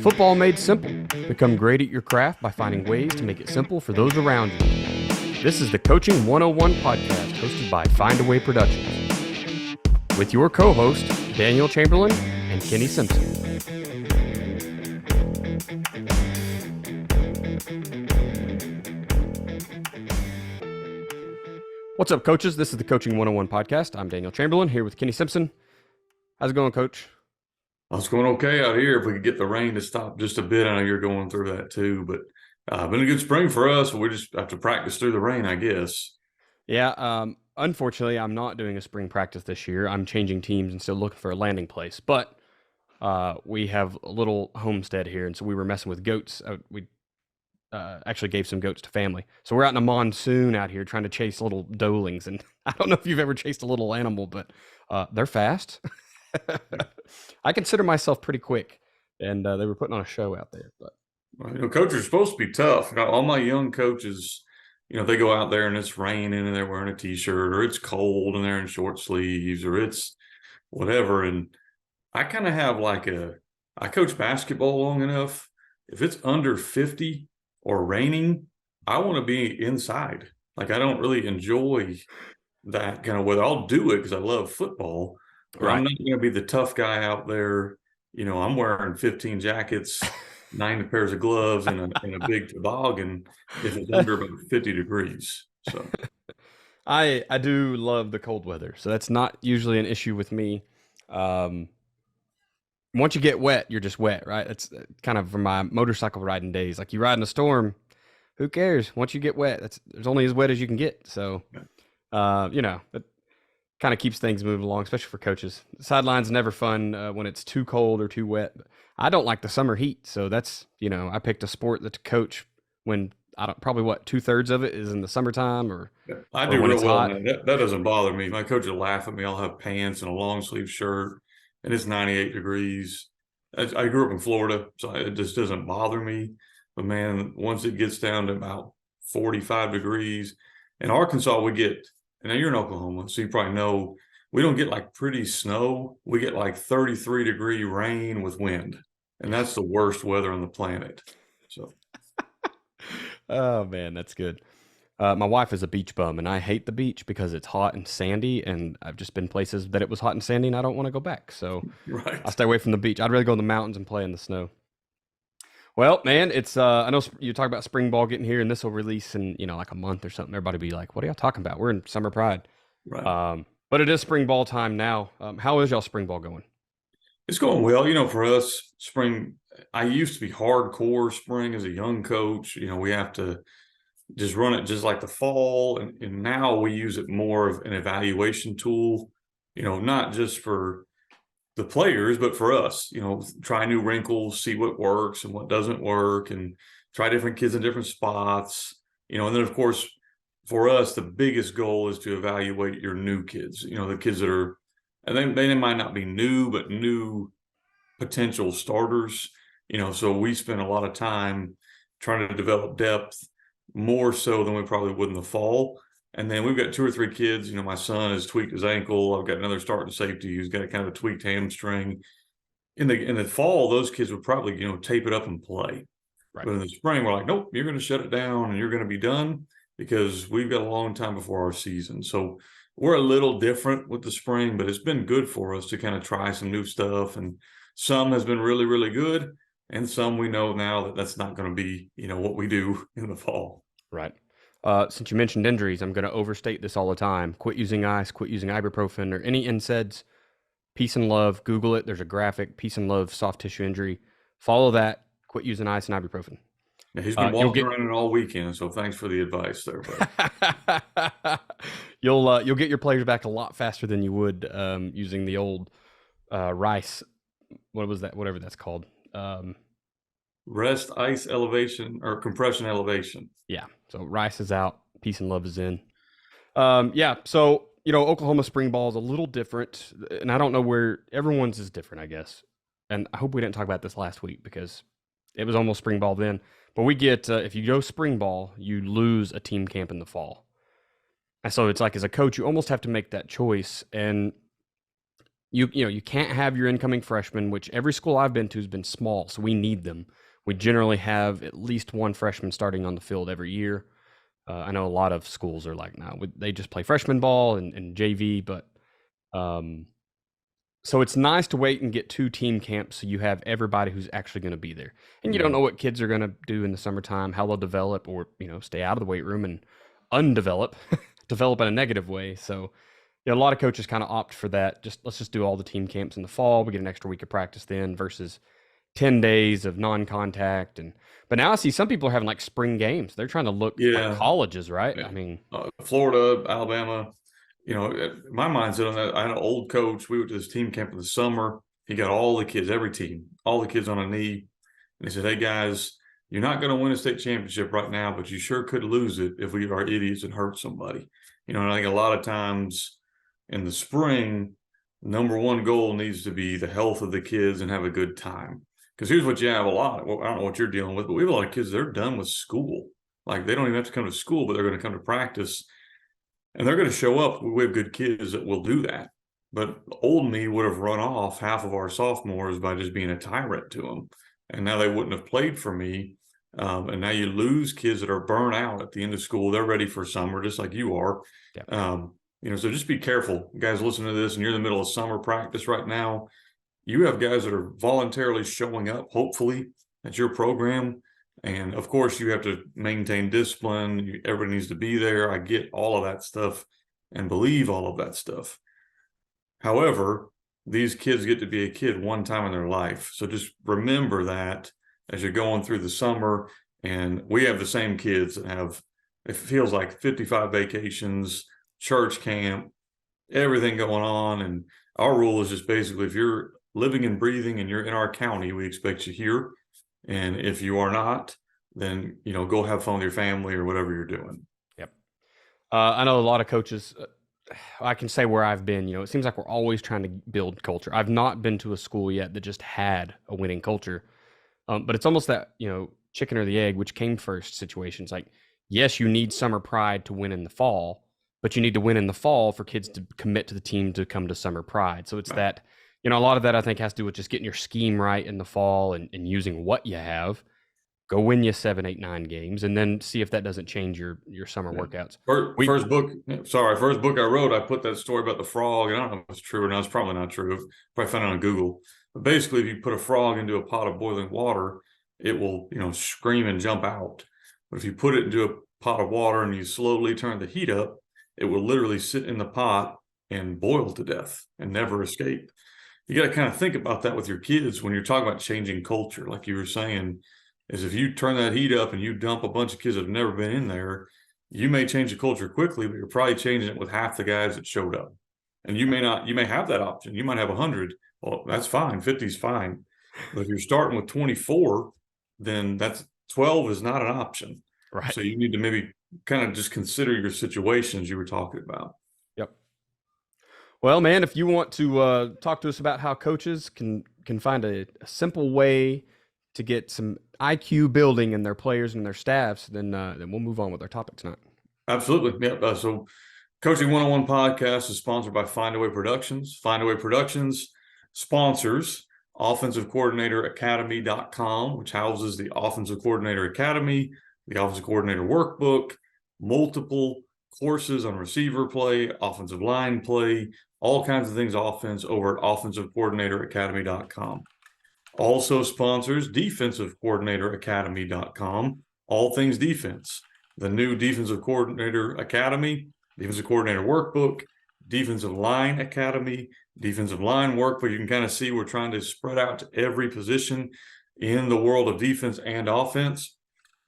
Football made simple. Become great at your craft by finding ways to make it simple for those around you. This is the Coaching 101 podcast hosted by Find a Way Productions with your co-host Daniel Chamberlain and Kenny Simpson. What's up, coaches? This is the Coaching 101 podcast. I'm Daniel Chamberlain here with Kenny Simpson. How's it going, Coach? It's going okay out here. If we could get the rain to stop just a bit, I know you're going through that too, but been a good spring for us. We just have to practice through the rain, I guess. Yeah, unfortunately, I'm not doing a spring practice this year. I'm changing teams and still looking for a landing place, but we have a little homestead here, and so we were messing with goats. We actually gave some goats to family. So we're out in a monsoon out here trying to chase little doelings, and I don't know if you've ever chased a little animal, but they're fast. I consider myself pretty quick, and they were putting on a show out there. But coaches are supposed to be tough. All my young coaches, they go out there and it's raining and they're wearing a t-shirt, or it's cold and they're in short sleeves, or it's whatever. And I kind of have I coach basketball long enough. If it's under 50 or raining, I want to be inside. I don't really enjoy that kind of weather. I'll do it because I love football. Right. I'm not going to be the tough guy out there. I'm wearing 15 jackets, 9 pairs of gloves, and a big toboggan if it's under about 50 degrees. So, I do love the cold weather, so that's not usually an issue with me. Once you get wet, you're just wet, right? It's kind of from my motorcycle riding days. You ride in a storm, who cares? Once you get wet, there's only as wet as you can get. So, it kind of keeps things moving along, especially for coaches. The sideline's never fun when it's too cold or too wet. I don't like the summer heat, so that's, I picked a sport that to coach when probably 2/3 of it is in the summertime or I do real well. That doesn't bother me. My coach will laugh at me. I'll have pants and a long sleeve shirt, and it's 98 degrees. I grew up in Florida, so it just doesn't bother me. But man, once it gets down to about 45 degrees, in Arkansas we get. And now you're in Oklahoma, so you probably know we don't get pretty snow. We get 33-degree rain with wind, and that's the worst weather on the planet. So, oh man, that's good. My wife is a beach bum, and I hate the beach because it's hot and sandy. And I've just been places that it was hot and sandy, and I don't want to go back. So right. I stay away from the beach. I'd rather go in the mountains and play in the snow. Well, man, it's I know you talk about spring ball getting here, and this will release in a month or something. Everybody be like, "What are y'all talking about? We're in summer pride." Right. But it is spring ball time now. How is y'all spring ball going? It's going well. For us, spring. I used to be hardcore spring as a young coach. We have to just run it just like the fall, and now we use it more of an evaluation tool. Not just for the players, but for us, try new wrinkles, see what works and what doesn't work, and try different kids in different spots, and then of course, for us, the biggest goal is to evaluate your new kids, the kids that are, and they might not be new, but new potential starters, so we spend a lot of time trying to develop depth more so than we probably would in the fall. And then we've got 2 or 3 kids. My son has tweaked his ankle. I've got another starting safety who's got a kind of a tweaked hamstring. In the fall, those kids would probably, tape it up and play. Right. But in the spring, we're like, nope, you're going to shut it down and you're going to be done because we've got a long time before our season. So we're a little different with the spring, but it's been good for us to kind of try some new stuff. And some has been really, really good. And some we know now that that's not going to be, what we do in the fall. Right. Since you mentioned injuries, I'm going to overstate this all the time. Quit using ice, quit using ibuprofen or any NSAIDs. Peace and love. Google it. There's a graphic. Peace and love, soft tissue injury. Follow that. Quit using ice and ibuprofen. Yeah, he's been walking around it all weekend, so thanks for the advice there, buddy. You'll get your players back a lot faster than you would using the old rice. What was that? Whatever that's called. Rest, ice, elevation, or compression elevation. Yeah. So rice is out. Peace and love is in. Yeah. So, Oklahoma spring ball is a little different, and I don't know where everyone's is different, I guess. And I hope we didn't talk about this last week because it was almost spring ball then. But we get, if you go spring ball, you lose a team camp in the fall. And so it's as a coach, you almost have to make that choice. And you can't have your incoming freshmen, which every school I've been to has been small, so we need them. We generally have at least one freshman starting on the field every year. I know a lot of schools are like now they just play freshman ball and JV, but um, so it's nice to wait and get 2 team camps so you have everybody who's actually going to be there. And you don't know what kids are going to do in the summertime, how they'll develop, or stay out of the weight room and undevelop, develop in a negative way. So a lot of coaches kind of opt for that. Let's just do all the team camps in the fall. We get an extra week of practice then versus 10 days of non-contact. But now I see some people are having like spring games. They're trying to look like colleges, right? Yeah. I mean, Florida, Alabama, my mindset on that, I had an old coach. We went to this team camp in the summer. He got all the kids, every team, all the kids on a knee. And he said, hey, guys, you're not going to win a state championship right now, but you sure could lose it if we are idiots and hurt somebody. And I think a lot of times in the spring, number one goal needs to be the health of the kids and have a good time. Because here's what you have a lot. Well, I don't know what you're dealing with, but we have a lot of kids, they're done with school. Like they don't even have to come to school, but they're going to come to practice. And they're going to show up. We have good kids that will do that. But old me would have run off half of our sophomores by just being a tyrant to them. And now they wouldn't have played for me. And now you lose kids that are burnt out at the end of school. They're ready for summer, just like you are. Yep. So just be careful. You guys listen to this and you're in the middle of summer practice right now. You have guys that are voluntarily showing up, hopefully, at your program. And of course, you have to maintain discipline. Everybody needs to be there. I get all of that stuff and believe all of that stuff. However, these kids get to be a kid one time in their life. So just remember that as you're going through the summer. And we have the same kids that have, it feels like 55 vacations, church camp, everything going on. And our rule is just basically if you're living and breathing and you're in our county, we expect you here. And if you are not, then, go have fun with your family or whatever you're doing. Yep. I know a lot of coaches, I can say where I've been, it seems like we're always trying to build culture. I've not been to a school yet that just had a winning culture. But it's almost that, chicken or the egg, which came first situations. Like, yes, you need summer pride to win in the fall, but you need to win in the fall for kids to commit to the team to come to summer pride. So it's that, a lot of that I think has to do with just getting your scheme right in the fall and using what you have. Go win you 7, 8, 9 games, and then see if that doesn't change your summer workouts. First book I wrote, I put that story about the frog, and I don't know if it's true or not. It's probably not true. Probably found it on Google. But basically, if you put a frog into a pot of boiling water, it will, scream and jump out. But if you put it into a pot of water and you slowly turn the heat up, it will literally sit in the pot and boil to death and never escape. You got to kind of think about that with your kids when you're talking about changing culture, like you were saying, is if you turn that heat up and you dump a bunch of kids that have never been in there, you may change the culture quickly, but you're probably changing it with half the guys that showed up. And you may have that option. You might have 100. Well, that's fine. 50 is fine. But if you're starting with 24, then that's 12 is not an option. Right. So you need to maybe kind of just consider your situations you were talking about. Yep. Well, man, if you want to talk to us about how coaches can find a simple way to get some IQ building in their players and their staffs, then we'll move on with our topic tonight. Absolutely. Yeah. So Coaching 101 podcast is sponsored by Findaway Productions. Findaway Productions sponsors Offensive Coordinator Academy.com, which houses the Offensive Coordinator Academy, the Offensive Coordinator Workbook, multiple courses on receiver play, offensive line play, all kinds of things offense over at Offensive Coordinator Academy.com. Also sponsors Defensive Coordinator Academy.com, all things defense. The new Defensive Coordinator Academy, Defensive Coordinator Workbook, Defensive Line Academy, Defensive Line Workbook. You can kind of see we're trying to spread out to every position in the world of defense and offense.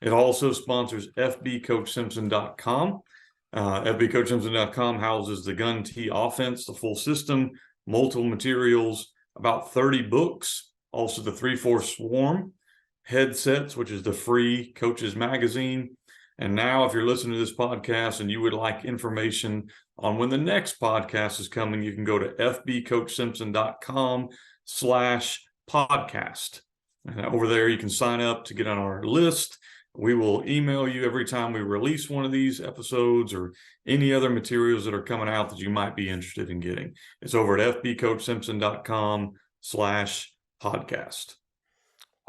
It also sponsors FBCoachSimpson.com. FBCoachSimpson.com houses the Gun T offense, the full system, multiple materials, about 30 books, also the 3-4 Swarm, headsets, which is the free coaches magazine. And now if you're listening to this podcast and you would like information on when the next podcast is coming, you can go to fbcoachsimpson.com/podcast. And over there, you can sign up to get on our list. We will email you every time we release one of these episodes or any other materials that are coming out that you might be interested in getting. It's over at fbcoachsimpson.com/podcast.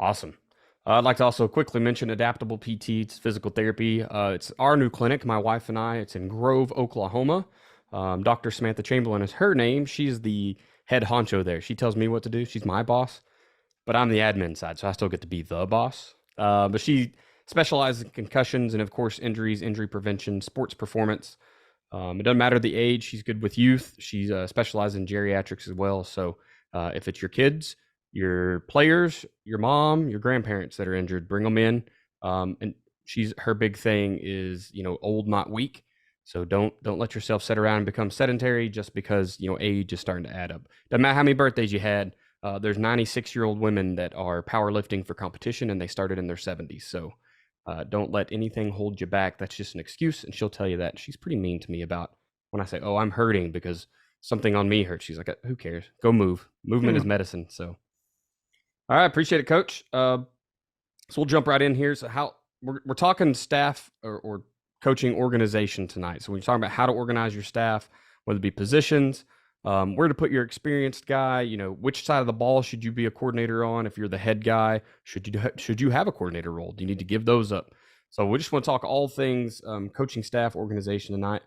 Awesome. I'd like to also quickly mention Adaptable PT. It's physical therapy. It's our new clinic, my wife and I. It's in Grove, Oklahoma. Dr. Samantha Chamberlain is her name. She's the head honcho there. She tells me what to do. She's my boss, but I'm the admin side, so I still get to be the boss. But she specializes in concussions and, of course, injuries, injury prevention, sports performance. It doesn't matter the age. She's good with youth. She specializes in geriatrics as well. So if it's your kids, your players, your mom, your grandparents that are injured, bring them in. And her big thing is, old, not weak. So don't let yourself sit around and become sedentary just because, age is starting to add up. Doesn't matter how many birthdays you had. There's 96-year-old women that are powerlifting for competition, and they started in their 70s. So don't let anything hold you back. That's just an excuse, and she'll tell you that. She's pretty mean to me about when I say, "Oh, I'm hurting because something on me hurts." She's like, "Who cares? Go move. Movement is medicine." So, all right, appreciate it, Coach. So we'll jump right in here. So how we're talking staff or coaching organization tonight. So we're talking about how to organize your staff, whether it be positions, where to put your experienced guy, which side of the ball should you be a coordinator on? If you're the head guy, should you have a coordinator role? Do you need to give those up? So we just want to talk all things coaching staff organization tonight.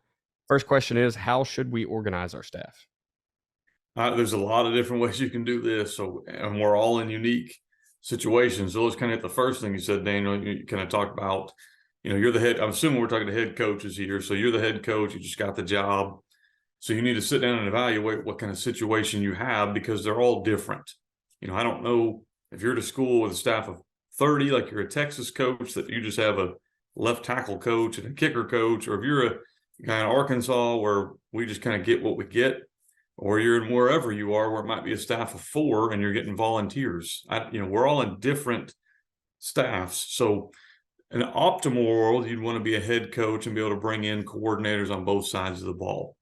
First question is, how should we organize our staff? There's a lot of different ways you can do this. So, and we're all in unique situations. So let's kind of hit the first thing you said, Daniel. You kind of talked about, you're the head. I'm assuming we're talking to head coaches here. So you're the head coach. You just got the job. So you need to sit down and evaluate what kind of situation you have, because they're all different. I don't know if you're at a school with a staff of 30, like you're a Texas coach, that you just have a left tackle coach and a kicker coach, or if you're a guy in Arkansas where we just kind of get what we get, or you're in wherever you are where it might be a staff of 4 and you're getting volunteers. We're all in different staffs. So in an optimal world, you'd want to be a head coach and be able to bring in coordinators on both sides of the ball.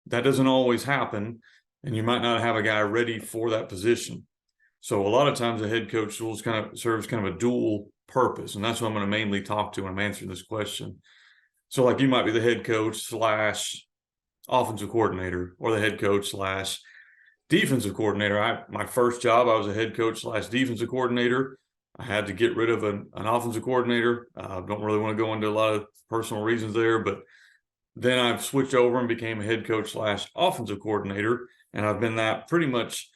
That doesn't always happen, and you might not have a guy ready for that position. So a lot of times a head coach serves kind of a dual purpose, and that's what I'm going to mainly talk to when I'm answering this question. So like you might be the head coach / offensive coordinator, or the head coach / defensive coordinator. My first job, I was a head coach / defensive coordinator. I had to get rid of an offensive coordinator. Don't really want to go into a lot of personal reasons there, but then I've switched over and became a head coach / offensive coordinator, and I've been that pretty much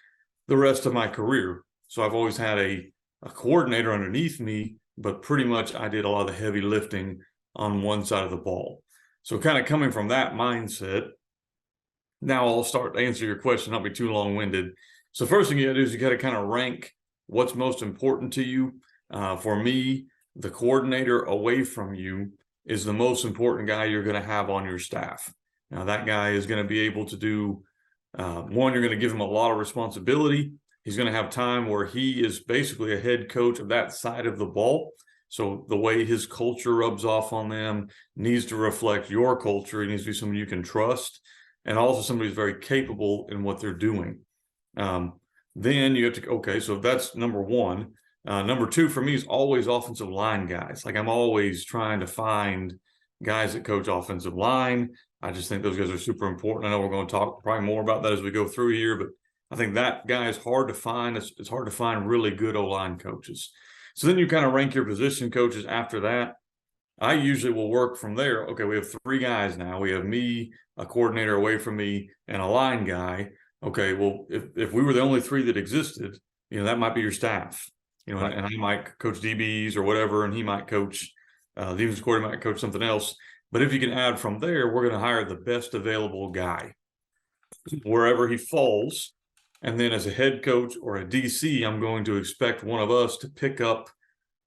the rest of my career. So I've always had a coordinator underneath me, but pretty much I did a lot of the heavy lifting on one side of the ball. So kind of coming from that mindset, now I'll start to answer your question, not be too long-winded. So first thing you got to do is you got to kind of rank what's most important to you. For me, the coordinator away from you is the most important guy you're going to have on your staff. Now, that guy is going to be able to do, one, you're going to give him a lot of responsibility. He's going to have time where he is basically a head coach of that side of the ball. So the way his culture rubs off on them needs to reflect your culture. He needs to be someone you can trust, and also somebody who's very capable in what they're doing. Then you have to, okay, so that's number one. Number two for me is always offensive line guys. Like I'm always trying to find guys that coach offensive line. I just think those guys are super important. I know we're going to talk probably more about that as we go through here, but I think that guy is hard to find. It's hard to find really good O-line coaches. So then you kind of rank your position coaches after that. I usually will work from there. Okay, we have 3 guys now. We have me, a coordinator away from me, and a line guy. Okay, well, if we were the only 3 that existed, that might be your staff. Right. And I might coach DBs or whatever, and he might coach, the defensive coordinator might coach something else. But if you can add from there, we're going to hire the best available guy wherever he falls. And then as a head coach or a DC, I'm going to expect one of us to pick up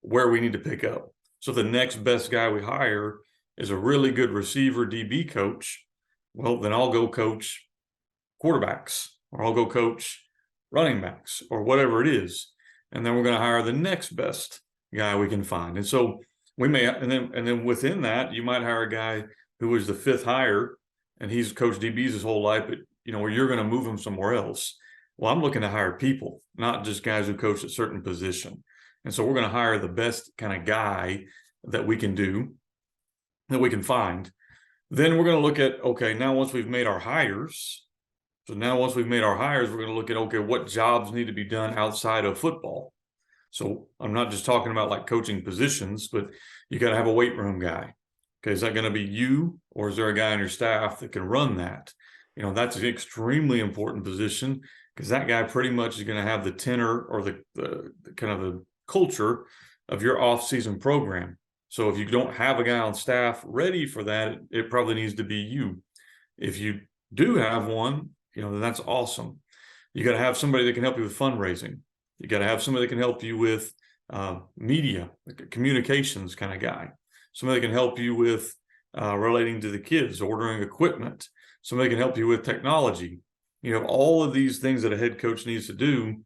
where we need to pick up. So the next best guy we hire is a really good receiver DB coach. Well, then I'll go coach quarterbacks, or I'll go coach running backs, or whatever it is. And then we're going to hire the next best guy we can find. And so we may, and then within that, you might hire a guy who was the 5th hire, and he's coached DBs his whole life, but where you're going to move him somewhere else. Well, I'm looking to hire people, not just guys who coach a certain position. And so we're going to hire the best kind of guy that we can do, that we can find. Then we're going to look at, okay, now once we've made our hires, we're going to look at, okay, what jobs need to be done outside of football. So I'm not just talking about like coaching positions, but you got to have a weight room guy. Okay, is that going to be you, or is there a guy on your staff that can run that? That's an extremely important position, because that guy pretty much is going to have the tenor or the kind of the culture of your off-season program. So if you don't have a guy on staff ready for that, it probably needs to be you. If you do have one, then that's awesome. You got to have somebody that can help you with fundraising. You got to have somebody that can help you with media, like a communications kind of guy. Somebody that can help you with relating to the kids, ordering equipment. Somebody can help you with technology. All of these things that a head coach needs to do.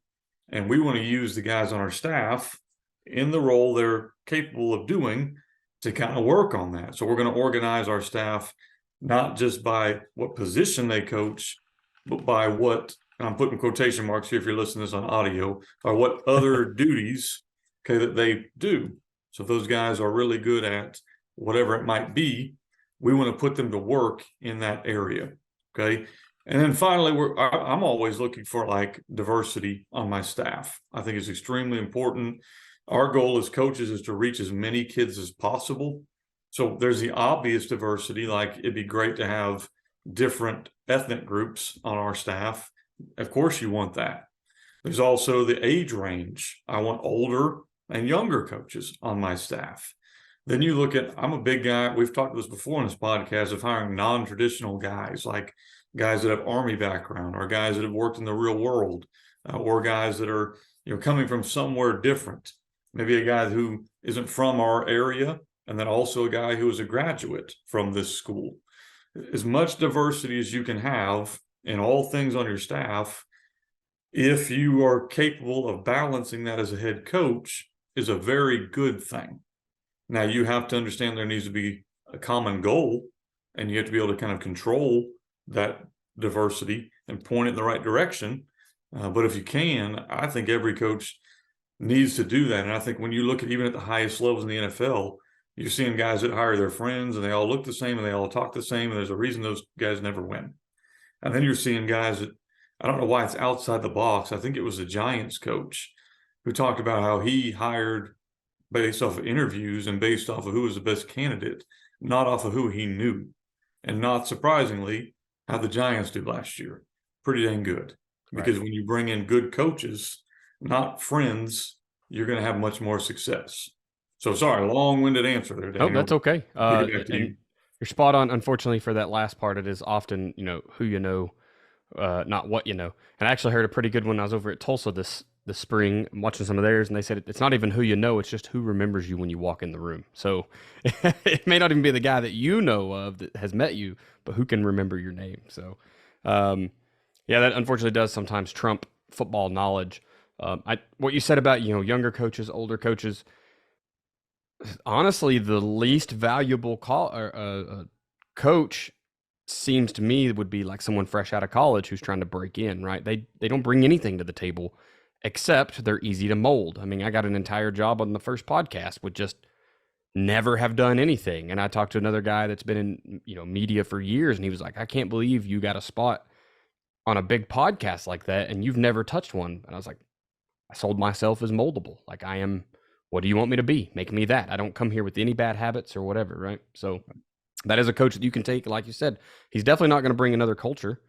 And we want to use the guys on our staff in the role they're capable of doing to kind of work on that. So we're going to organize our staff not just by what position they coach, but by what, and I'm putting quotation marks here if you're listening to this on audio, or what other duties, okay, that they do. So if those guys are really good at whatever it might be, we want to put them to work in that area, okay? And then finally, I'm always looking for like diversity on my staff. I think it's extremely important. Our goal as coaches is to reach as many kids as possible. So there's the obvious diversity, like it'd be great to have different ethnic groups on our staff. Of course you want that. There's also the age range. I want older and younger coaches on my staff. Then you look at, I'm a big guy, we've talked about this before in this podcast, of hiring non-traditional guys, like guys that have Army background, or guys that have worked in the real world, or guys that are coming from somewhere different. Maybe a guy who isn't from our area, and then also a guy who is a graduate from this school. As much diversity as you can have in all things on your staff, if you are capable of balancing that as a head coach, is a very good thing. Now, you have to understand there needs to be a common goal, and you have to be able to kind of control that diversity and point it in the right direction. But if you can, I think every coach needs to do that. And I think when you look at even at the highest levels in the NFL, you're seeing guys that hire their friends and they all look the same and they all talk the same. And there's a reason those guys never win. And then you're seeing guys that, I don't know why it's outside the box. I think it was the Giants coach who talked about how he hired based off of interviews and based off of who was the best candidate, not off of who he knew. And not surprisingly, how the Giants did last year. Pretty dang good. Because when you bring in good coaches, not friends, you're going to have much more success. So sorry, long-winded answer there, Daniel. Oh, that's okay. And you're spot on. Unfortunately, for that last part, it is often, who you know, not what you know. And I actually heard a pretty good one. I was over at Tulsa this spring, watching some of theirs, and they said it's not even who you know, it's just who remembers you when you walk in the room. So it may not even be the guy that you know of that has met you, but who can remember your name. So, yeah, that unfortunately does sometimes trump football knowledge. What you said about, younger coaches, older coaches, honestly, the least valuable coach seems to me would be like someone fresh out of college who's trying to break in, right? They don't bring anything to the table except they're easy to mold. I mean, I got an entire job on the first podcast with just never have done anything. And I talked to another guy that's been in, media for years, and he was like, I can't believe you got a spot on a big podcast like that and you've never touched one. And I was like, I sold myself as moldable. Like, I am, what do you want me to be? Make me that. I don't come here with any bad habits or whatever, right? So that is a coach that you can take. Like you said, he's definitely not going to bring another culture.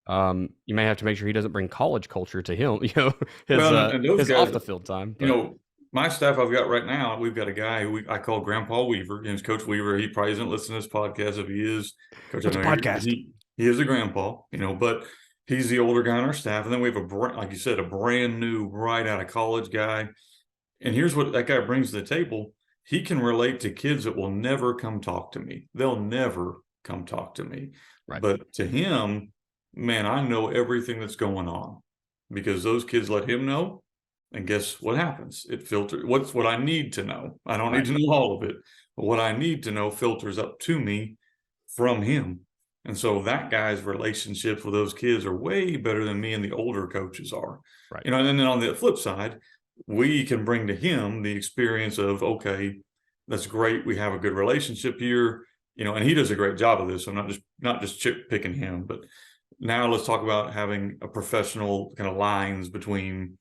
You may have to make sure he doesn't bring college culture to him, his guys, off the field time. But. My staff I've got right now, we've got a guy who I call Grandpa Weaver. And it's Coach Weaver. He probably isn't listening to this podcast. If he is, Coach, it's a podcast. He is a grandpa, but he's the older guy on our staff. And then we have like you said, a brand new, right out of college guy. And here's what that guy brings to the table. He can relate to kids that will never come talk to me. They'll never come talk to me. Right. But to him, man, I know everything that's going on because those kids let him know. And guess what happens? It filters. What's what I need to know? I don't need to know all of it, but what I need to know filters up to me from him. And so that guy's relationships with those kids are way better than me and the older coaches are. Right. And then on the flip side, we can bring to him the experience of, okay, That's great. We have a good relationship here, and he does a great job of this. So I'm not just chip picking him, but now let's talk about having a professional kind of lines between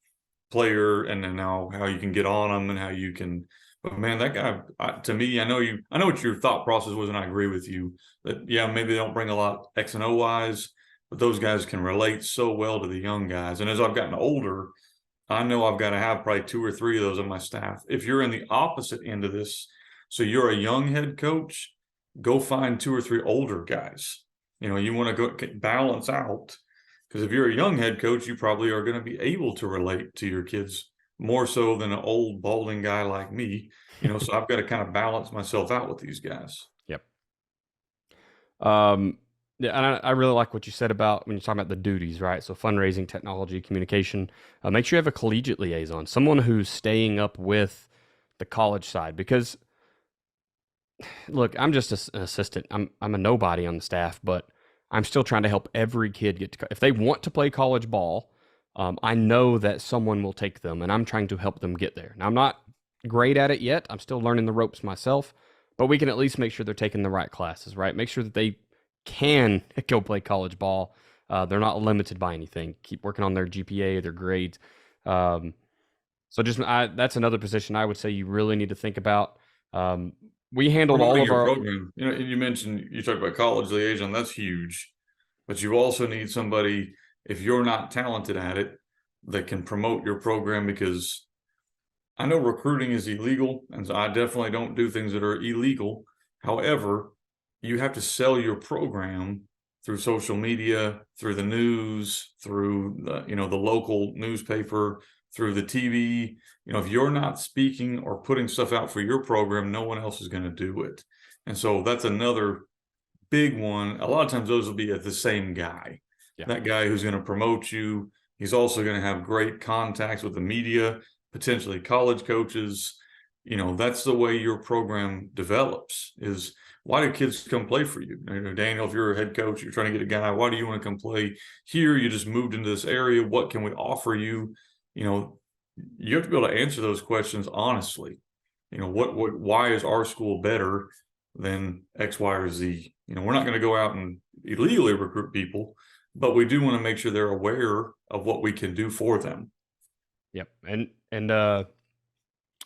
player and then now how you can get on them and how you can. But man, that guy, to me, I know what your thought process was, and I agree with you that maybe they don't bring a lot X and O wise, but those guys can relate so well to the young guys. And as I've gotten older, I know I've got to have probably 2 or 3 of those on my staff. If you're in the opposite end of this, so you're a young head coach, go find 2 or 3 older guys. You want to go balance out, because if you're a young head coach, you probably are going to be able to relate to your kids more so than an old balding guy like me. So I've got to kind of balance myself out with these guys. Yep. Yeah, and I really like what you said about when you're talking about the duties, right? So fundraising, technology, communication. Make sure you have a collegiate liaison, someone who's staying up with the college side. Because, look, I'm just an assistant. I'm a nobody on the staff, but I'm still trying to help every kid get to. If they want to play college ball, I know that someone will take them, and I'm trying to help them get there. Now, I'm not great at it yet. I'm still learning the ropes myself, but we can at least make sure they're taking the right classes, right? Make sure that they can go play college ball. They're not limited by anything. Keep working on their GPA, their grades. So that's another position I would say you really need to think about. We handled all Promoting of your our program. You talked about college liaison. That's huge, but you also need somebody, if you're not talented at it, that can promote your program, because I know recruiting is illegal, and so I definitely don't do things that are illegal. However, you have to sell your program through social media, through the news, through the local newspaper, through the TV. If you're not speaking or putting stuff out for your program, no one else is going to do it. And so that's another big one. A lot of times those will be the same guy. Yeah. That guy who's going to promote you. He's also going to have great contacts with the media, potentially college coaches. That's the way your program develops. Is why do kids come play for you? Daniel, if you're a head coach, you're trying to get a guy, why do you want to come play here? You just moved into this area. What can we offer you? You have to be able to answer those questions honestly. Why is our school better than X, Y, or Z? We're not going to go out and illegally recruit people, but we do want to make sure they're aware of what we can do for them. Yep. And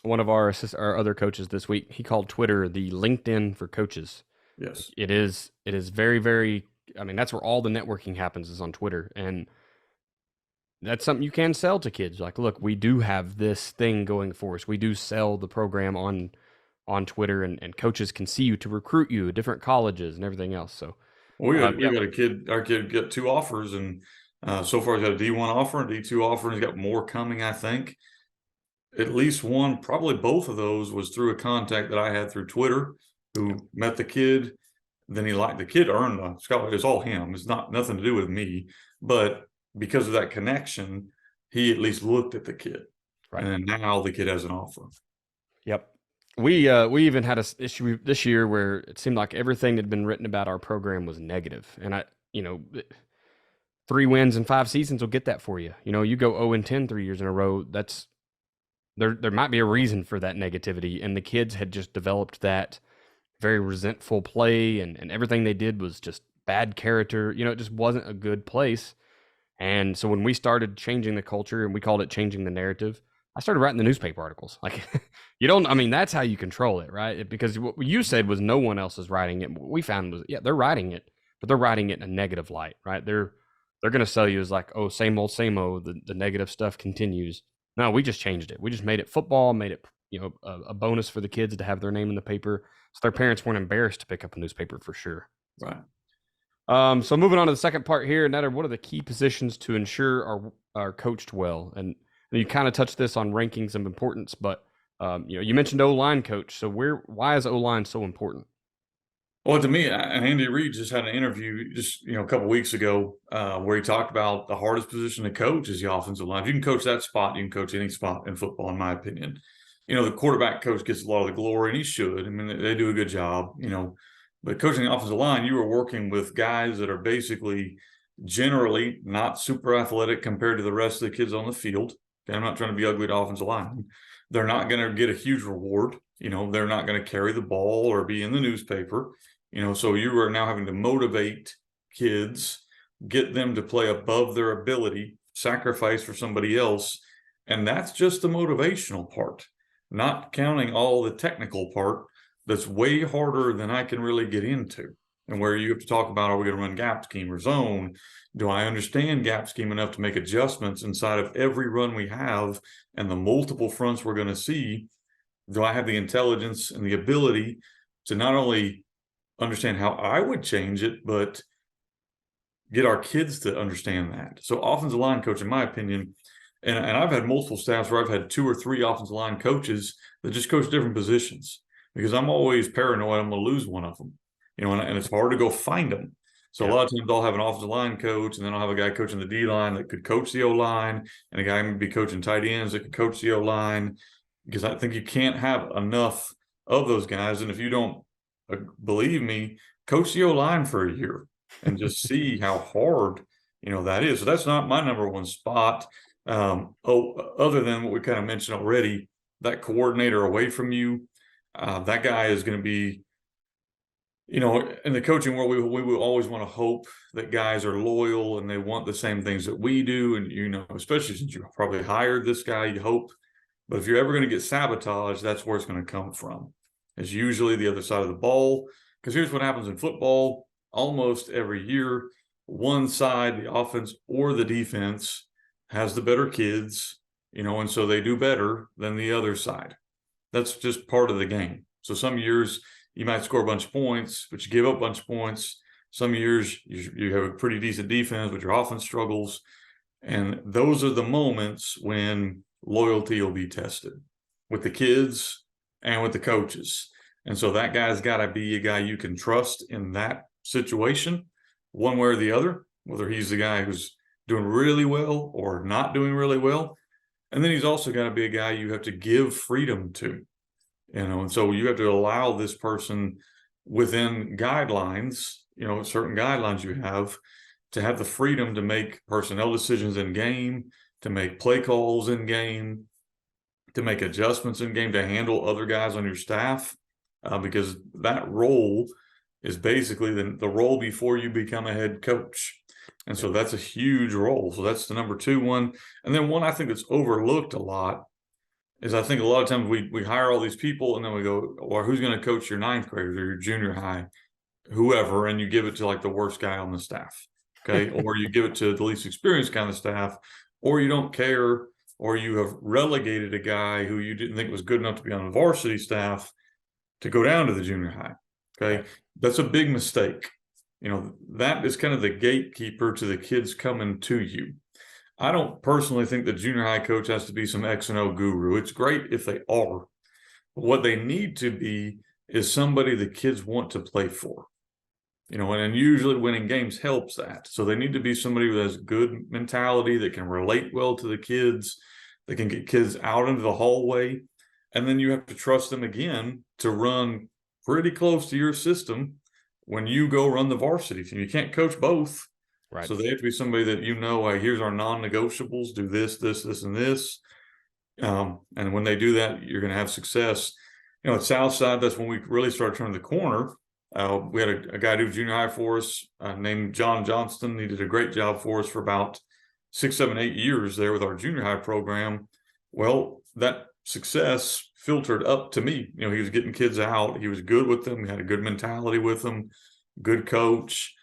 one of our other coaches this week, he called Twitter the LinkedIn for coaches. Yes. It is very, very, that's where all the networking happens, is on Twitter. And that's something you can sell to kids. Like, look, we do have this thing going for us. We do sell the program on Twitter, and coaches can see you to recruit you at different colleges and everything else. So we got a kid, our kid got 2 offers, and so far he's got a D1 offer and D2 offer, and he's got more coming, I think. At least one, probably both of those, was through a contact that I had through Twitter, who met the kid. Then the kid earned the scholarship. It's all him. It's nothing to do with me, but because of that connection, he at least looked at the kid, right? And now the kid has an offer. Yep. We even had an issue this year where it seemed like everything that had been written about our program was negative. And 3 wins in 5 seasons will get that for you. You go 0-10 3 years in a row. That's there might be a reason for that negativity. And the kids had just developed that very resentful play, and everything they did was just bad character. It just wasn't a good place. And so when we started changing the culture, and we called it changing the narrative, I started writing the newspaper articles. Like, that's how you control it, right? Because what you said was no one else is writing it. What we found was, they're writing it, but they're writing it in a negative light, right? They're going to sell you as like, oh, same old, the negative stuff continues. No, we just changed it. We just made it football, made it, a bonus for the kids to have their name in the paper, so their parents weren't embarrassed to pick up a newspaper for sure. Right. So moving on to the second part here, Netter, what are the key positions to ensure are coached well? And you kind of touched this on rankings of importance, but you mentioned O-line coach. So why is O-line so important? Well, to me, and Andy Reid just had an interview just a couple weeks ago where he talked about the hardest position to coach is the offensive line. If you can coach that spot, you can coach any spot in football, in my opinion. The quarterback coach gets a lot of the glory, and he should. They do a good job. But coaching the offensive line, you are working with guys that are basically generally not super athletic compared to the rest of the kids on the field. I'm not trying to be ugly to offensive line. They're not going to get a huge reward. they're not going to carry the ball or be in the newspaper. So you are now having to motivate kids, get them to play above their ability, sacrifice for somebody else. And that's just the motivational part, not counting all the technical part that's way harder than I can really get into. And where you have to talk about, are we going to run gap scheme or zone? Do I understand gap scheme enough to make adjustments inside of every run we have and the multiple fronts we're going to see? Do I have the intelligence and the ability to not only understand how I would change it, but get our kids to understand that? So offensive line coach, in my opinion, and I've had multiple staffs where I've had 2 or 3 offensive line coaches that just coach different positions, because I'm always paranoid I'm going to lose one of them, and it's hard to go find them. So a lot of times I'll have an offensive line coach, and then I'll have a guy coaching the D line that could coach the O line, and a guy may be coaching tight ends that could coach the O line, because I think you can't have enough of those guys. And if you don't believe me, coach the O line for a year and just see how hard that is. So that's not my number one spot. Other than what we kind of mentioned already, that coordinator away from you, that guy is going to be, in the coaching world, we will always want to hope that guys are loyal and they want the same things that we do. And, especially since you probably hired this guy, you hope. But if you're ever going to get sabotaged, that's where it's going to come from. It's usually the other side of the ball. Because here's what happens in football almost every year. One side, the offense or the defense, has the better kids, and so they do better than the other side. That's just part of the game. So some years you might score a bunch of points, but you give up a bunch of points. Some years you have a pretty decent defense, but your offense struggles. And those are the moments when loyalty will be tested with the kids and with the coaches. And so that guy's got to be a guy you can trust in that situation, one way or the other, whether he's the guy who's doing really well or not doing really well. And then he's also got to be a guy you have to give freedom to, and so you have to allow this person within guidelines, certain guidelines you have, to have the freedom to make personnel decisions in game, to make play calls in game, to make adjustments in game, to handle other guys on your staff, because that role is basically the role before you become a head coach. And so that's a huge role. So that's the number 2 one. And then one I think that's overlooked a lot is, I think a lot of times we hire all these people and then we go, well, who's going to coach your 9th graders or your junior high, whoever, and you give it to like the worst guy on the staff. Okay. Or you give it to the least experienced guy on the staff, or you don't care, or you have relegated a guy who you didn't think was good enough to be on the varsity staff to go down to the junior high. Okay. That's a big mistake. That is kind of the gatekeeper to the kids coming to you. I don't personally think the junior high coach has to be some X and O guru. It's great if they are. But what they need to be is somebody the kids want to play for. And usually winning games helps that. So they need to be somebody who has good mentality, that can relate well to the kids, that can get kids out into the hallway. And then you have to trust them again to run pretty close to your system when you go run the varsity team. You can't coach both. Right. So they have to be somebody that here's our non-negotiables, do this, this, this, and this. And when they do that, you're going to have success. At Southside, that's when we really started turning the corner. We had a guy do junior high for us named John Johnston. He did a great job for us for about 6, 7, 8 years there with our junior high program. Well, that success filtered up to me. He was getting kids out. He was good with them. He had a good mentality with them, good coach,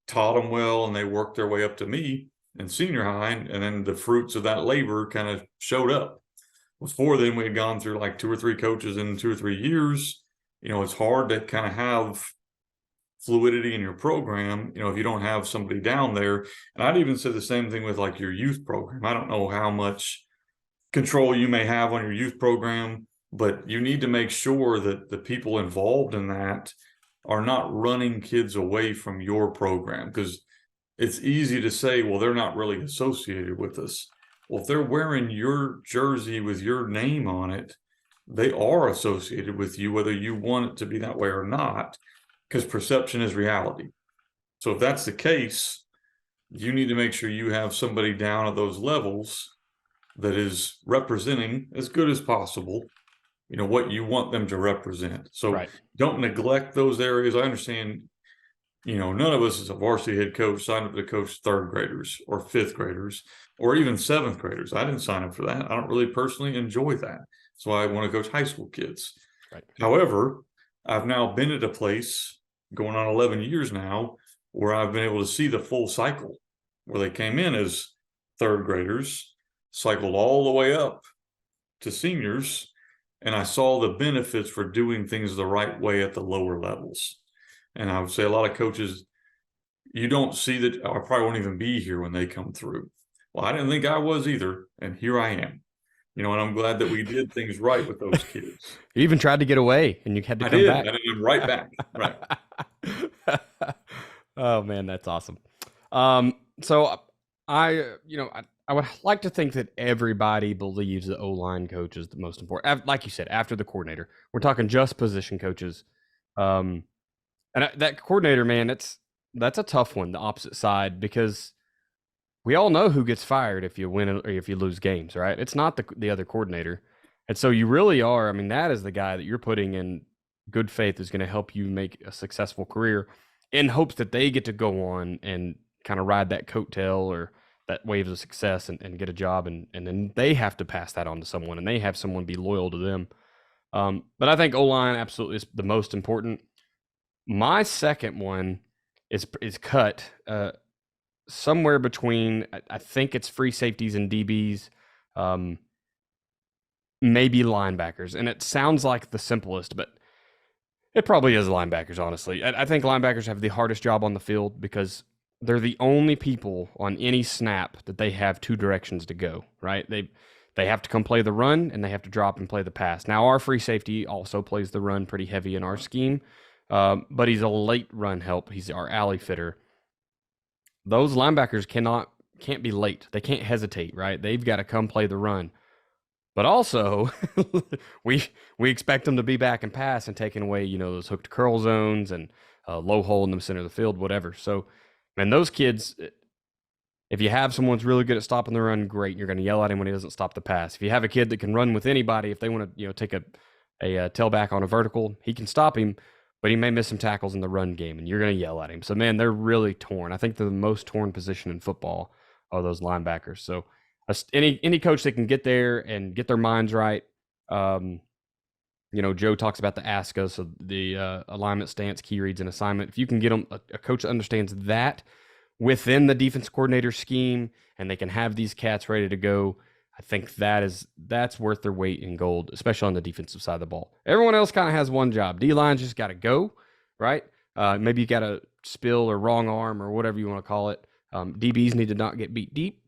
taught them well, and they worked their way up to me in senior high. And then the fruits of that labor kind of showed up. Before then, we had gone through like 2 or 3 coaches in 2 or 3 years. It's hard to kind of have fluidity in your program, if you don't have somebody down there. And I'd even say the same thing with like your youth program. I don't know how much control you may have on your youth program, but you need to make sure that the people involved in that are not running kids away from your program, because it's easy to say, well, they're not really associated with us. Well, if they're wearing your jersey with your name on it, they are associated with you, whether you want it to be that way or not, because perception is reality. So if that's the case, you need to make sure you have somebody down at those levels that is representing as good as possible what you want them to represent. So Right. don't neglect those areas. I understand, none of us as a varsity head coach signed up to coach third graders or fifth graders or even seventh graders. I didn't sign up for that. I don't really personally enjoy that. So I want to coach high school kids. Right. However, I've now been at a place going on 11 years now where I've been able to see the full cycle where they came in as third graders, cycled all the way up to seniors, and I saw the benefits for doing things the right way at the lower levels. And I would say a lot of coaches, you don't see that. I probably won't even be here when they come through. Well, I didn't think I was either, and here I am. And I'm glad that we did things right with those kids. You even tried to get away, and you had to I come did. back. I did right back. Right. Oh man, that's awesome. So I would like to think that everybody believes the O-line coach is the most important. Like you said, after the coordinator, we're talking just position coaches. And that coordinator, man, that's a tough one, the opposite side, because we all know who gets fired if you win or if you lose games, right? It's not the other coordinator. And so you really are, I mean, that is the guy that you're putting in good faith is going to help you make a successful career in hopes that they get to go on and kind of ride that coattail or that wave of success and get a job. And then they have to pass that on to someone and they have someone be loyal to them. But I think O-line absolutely is the most important. My second one is cut somewhere between, I think it's free safeties and DBs, maybe linebackers. And it sounds like the simplest, but it probably is linebackers, honestly. I think linebackers have the hardest job on the field because they're the only people on any snap that they have two directions to go, right? They have to come play the run and they have to drop and play the pass. Now, our free safety also plays the run pretty heavy in our scheme, but he's a late run help. He's our alley fitter. Those linebackers can't be late. They can't hesitate, right? They've got to come play the run. But also, we expect them to be back and pass and taking away, those hook to curl zones and low hole in the center of the field, whatever. So, man, those kids, if you have someone who's really good at stopping the run, great. You're going to yell at him when he doesn't stop the pass. If you have a kid that can run with anybody, if they want to, take a tailback on a vertical, he can stop him, but he may miss some tackles in the run game, and you're going to yell at him. So, man, they're really torn. I think they're the most torn position in football are those linebackers. So, any coach that can get there and get their minds right. Joe talks about the ASCA, so the alignment, stance, key reads, and assignment. If you can get them a coach that understands that within the defense coordinator scheme, and they can have these cats ready to go, I think that's worth their weight in gold, especially on the defensive side of the ball. Everyone else kind of has one job. D-line's just got to go, right? Maybe you got a spill or wrong arm or whatever you want to call it. DBs need to not get beat deep.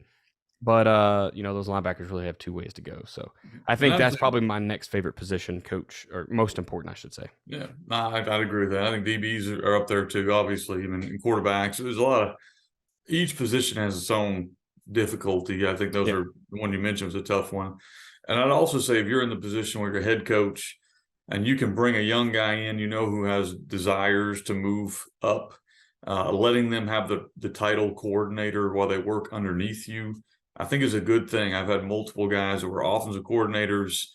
But, those linebackers really have two ways to go. So I think that's probably my next favorite position coach, or most important, I should say. Yeah, I'd agree with that. I think DBs are up there too, obviously, even in quarterbacks. There's a lot of – each position has its own difficulty. I think those are – the one you mentioned was a tough one. And I'd also say if you're in the position where you're a head coach and you can bring a young guy in, who has desires to move up, letting them have the title coordinator while they work underneath you, I think is a good thing. I've had multiple guys who were offensive coordinators.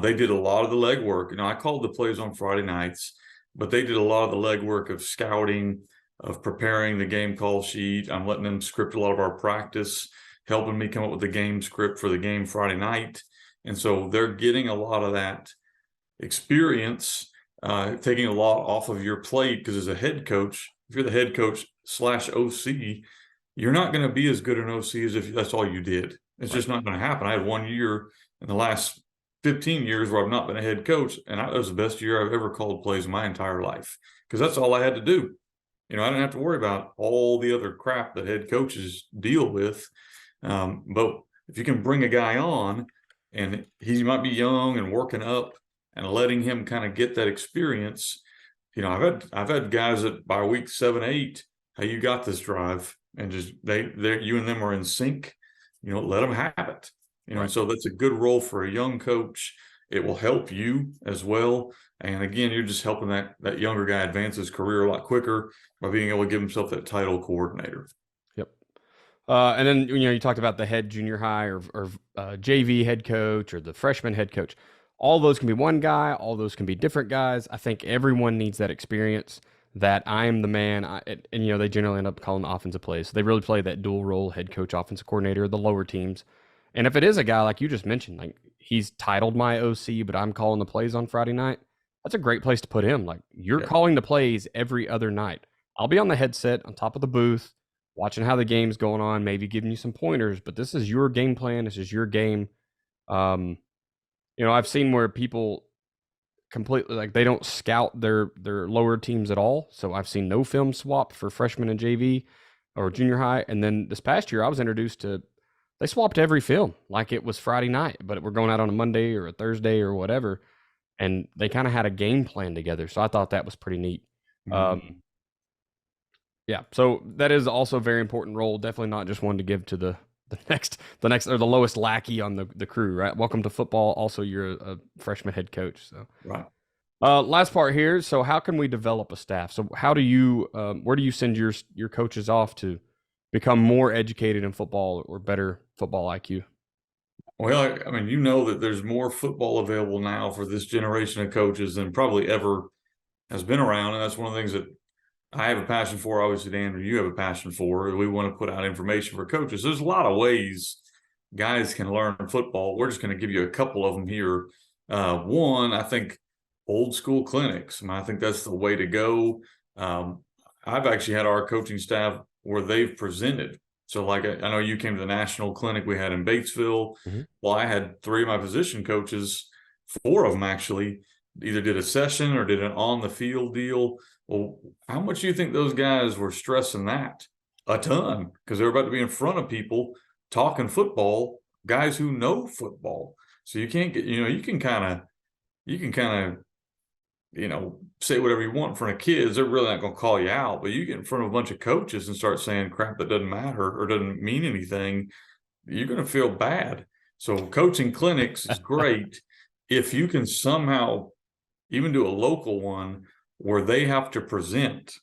They did a lot of the legwork. I called the plays on Friday nights, but they did a lot of the legwork of scouting, of preparing the game call sheet. I'm letting them script a lot of our practice, helping me come up with the game script for the game Friday night. And so they're getting a lot of that experience, taking a lot off of your plate, because as a head coach, if you're the head coach / OC, you're not going to be as good an OC as if that's all you did. It's just not going to happen. I had 1 year in the last 15 years where I've not been a head coach, and that was the best year I've ever called plays in my entire life, because that's all I had to do. I didn't have to worry about all the other crap that head coaches deal with. But if you can bring a guy on and he might be young and working up and letting him kind of get that experience, I've had guys that by week 7, 8, hey, you got this drive. And just you and them are in sync, let them have it. Right. So that's a good role for a young coach. It will help you as well. And again, you're just helping that younger guy advance his career a lot quicker by being able to give himself that title coordinator. Yep. And then, you talked about the head junior high or JV head coach or the freshman head coach. all those can be one guy, all those can be different guys. I think everyone needs that experience that I am the man. And, you know, they generally end up calling the offensive plays. So they really play that dual role, head coach, offensive coordinator, the lower teams. And if it is a guy like you just mentioned, like he's titled my OC, but I'm calling the plays on Friday night, that's a great place to put him. Like you're calling the plays every other night. I'll be on the headset on top of the booth, watching how the game's going on, maybe giving you some pointers, but this is your game plan. This is your game. You know, I've seen where people completely like they don't scout their lower teams at all. So I've seen no film swap for freshman and JV or junior high. And then this past year, I was introduced to they swapped every film like it was Friday night, but we're going out on a Monday or a Thursday or whatever. And they kind of had a game plan together. So I thought that was pretty neat. Yeah, so that is also a very important role. Definitely not just one to give to the next or the lowest lackey on the crew, right? Welcome to football. Also, you're a freshman head coach. So Right. Last part here. So how can we develop a staff? So how do you where do you send your coaches off to become more educated in football or better football IQ? Well, I mean, you know that there's more football available now for this generation of coaches than probably ever has been around, and that's one of the things that I have a passion for. Obviously, Andrew, you have a passion for. We want to put out information for coaches. There's a lot of ways guys can learn football. We're just going to give you a couple of them here. One, I think old school clinics. I mean, I think that's the way to go. I've actually had our coaching staff where they've presented. So like, I know you came to the national clinic we had in Batesville. Well, I had 3 of my position coaches, 4 of them actually, either did a session or did an on the field deal. Well, how much do you think those guys were stressing that? A ton, because they're about to be in front of people talking football, guys who know football. So you can't get, you can kind of, say whatever you want in front of kids. They're really not going to call you out, but you get in front of a bunch of coaches and start saying crap that doesn't matter or doesn't mean anything, you're going to feel bad. So coaching clinics is great if you can somehow even do a local one where they have to present.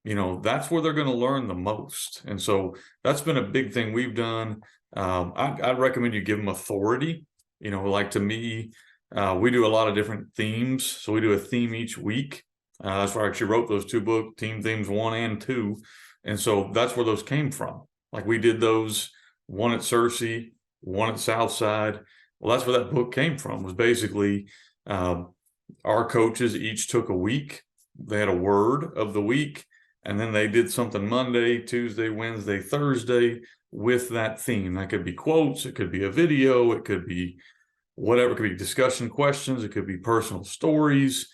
That's where they're going to learn the most. And so that's been a big thing we've done. I'd recommend you give them authority. Like to me, we do a lot of different themes. So we do a theme each week. That's where I actually wrote those 2 books, Team Themes 1 and 2. And so that's where those came from. Like we did those, one at Searcy, one at Southside. Well, that's where that book came from, was basically our coaches each took a week. They had a word of the week, and then they did something Monday, Tuesday, Wednesday, Thursday with that theme. That could be quotes, it could be a video, it could be whatever, it could be discussion questions, it could be personal stories.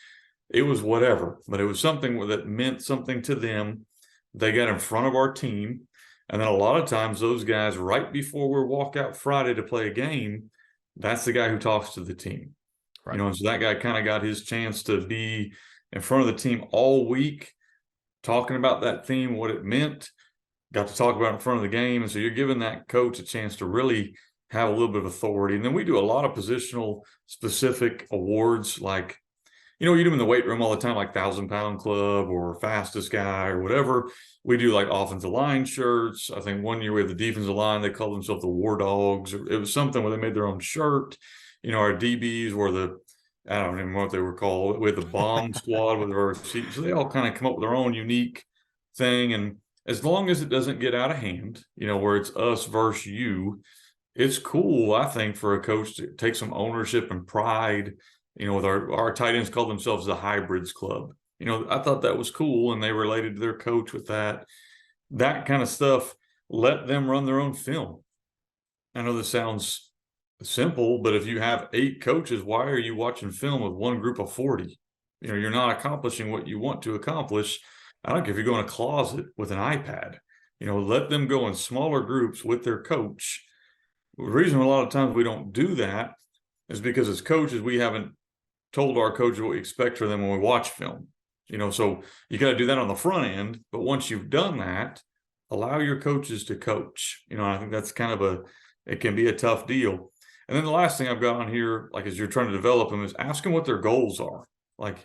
It was whatever, but it was something that meant something to them. They got in front of our team. And then a lot of times those guys, right before we walk out Friday to play a game, that's the guy who talks to the team. Right. And so that guy kind of got his chance to be in front of the team all week, talking about that theme, what it meant, got to talk about it in front of the game. And so you're giving that coach a chance to really have a little bit of authority. And then we do a lot of positional specific awards, like, you do them in the weight room all the time, like 1,000-pound club or fastest guy or whatever. We do like offensive line shirts. I think one year we had the defensive line, they called themselves the War Dogs. It was something where they made their own shirt. Our DBs were I don't even know what they were called. We had the bomb squad with our receivers. So they all kind of come up with their own unique thing. And as long as it doesn't get out of hand, where it's us versus you, it's cool, I think, for a coach to take some ownership and pride. With our tight ends called themselves the Hybrids Club. I thought that was cool, and they related to their coach with that. That kind of stuff, let them run their own film. I know this sounds simple, but if you have 8 coaches, why are you watching film with one group of 40? You're not accomplishing what you want to accomplish. I don't care if you go in a closet with an iPad. Let them go in smaller groups with their coach. The reason a lot of times we don't do that is because as coaches, we haven't told our coaches what we expect from them when we watch film. So you got to do that on the front end. But once you've done that, allow your coaches to coach. I think that's kind of it can be a tough deal. And then the last thing I've got on here, like as you're trying to develop them, is ask them what their goals are. Like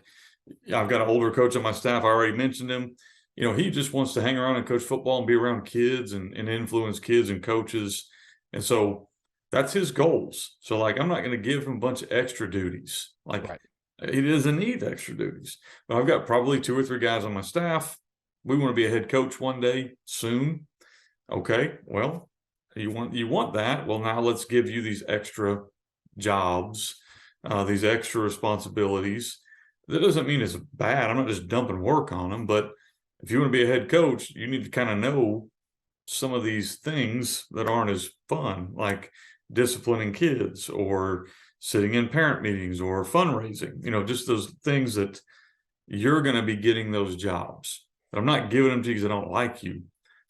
I've got an older coach on my staff. I already mentioned him. He just wants to hang around and coach football and be around kids and influence kids and coaches. And so That's his goals. So like, I'm not going to give him a bunch of extra duties. Like Right. he doesn't need extra duties. But I've got probably 2 or 3 guys on my staff. We want to be a head coach one day soon. Okay, well, you want that. Well, now let's give you these extra jobs, these extra responsibilities. That doesn't mean it's bad. I'm not just dumping work on them, but if you want to be a head coach, you need to kind of know some of these things that aren't as fun, like disciplining kids or sitting in parent meetings or fundraising, just those things that you're going to be getting those jobs. But I'm not giving them to you because I don't like you.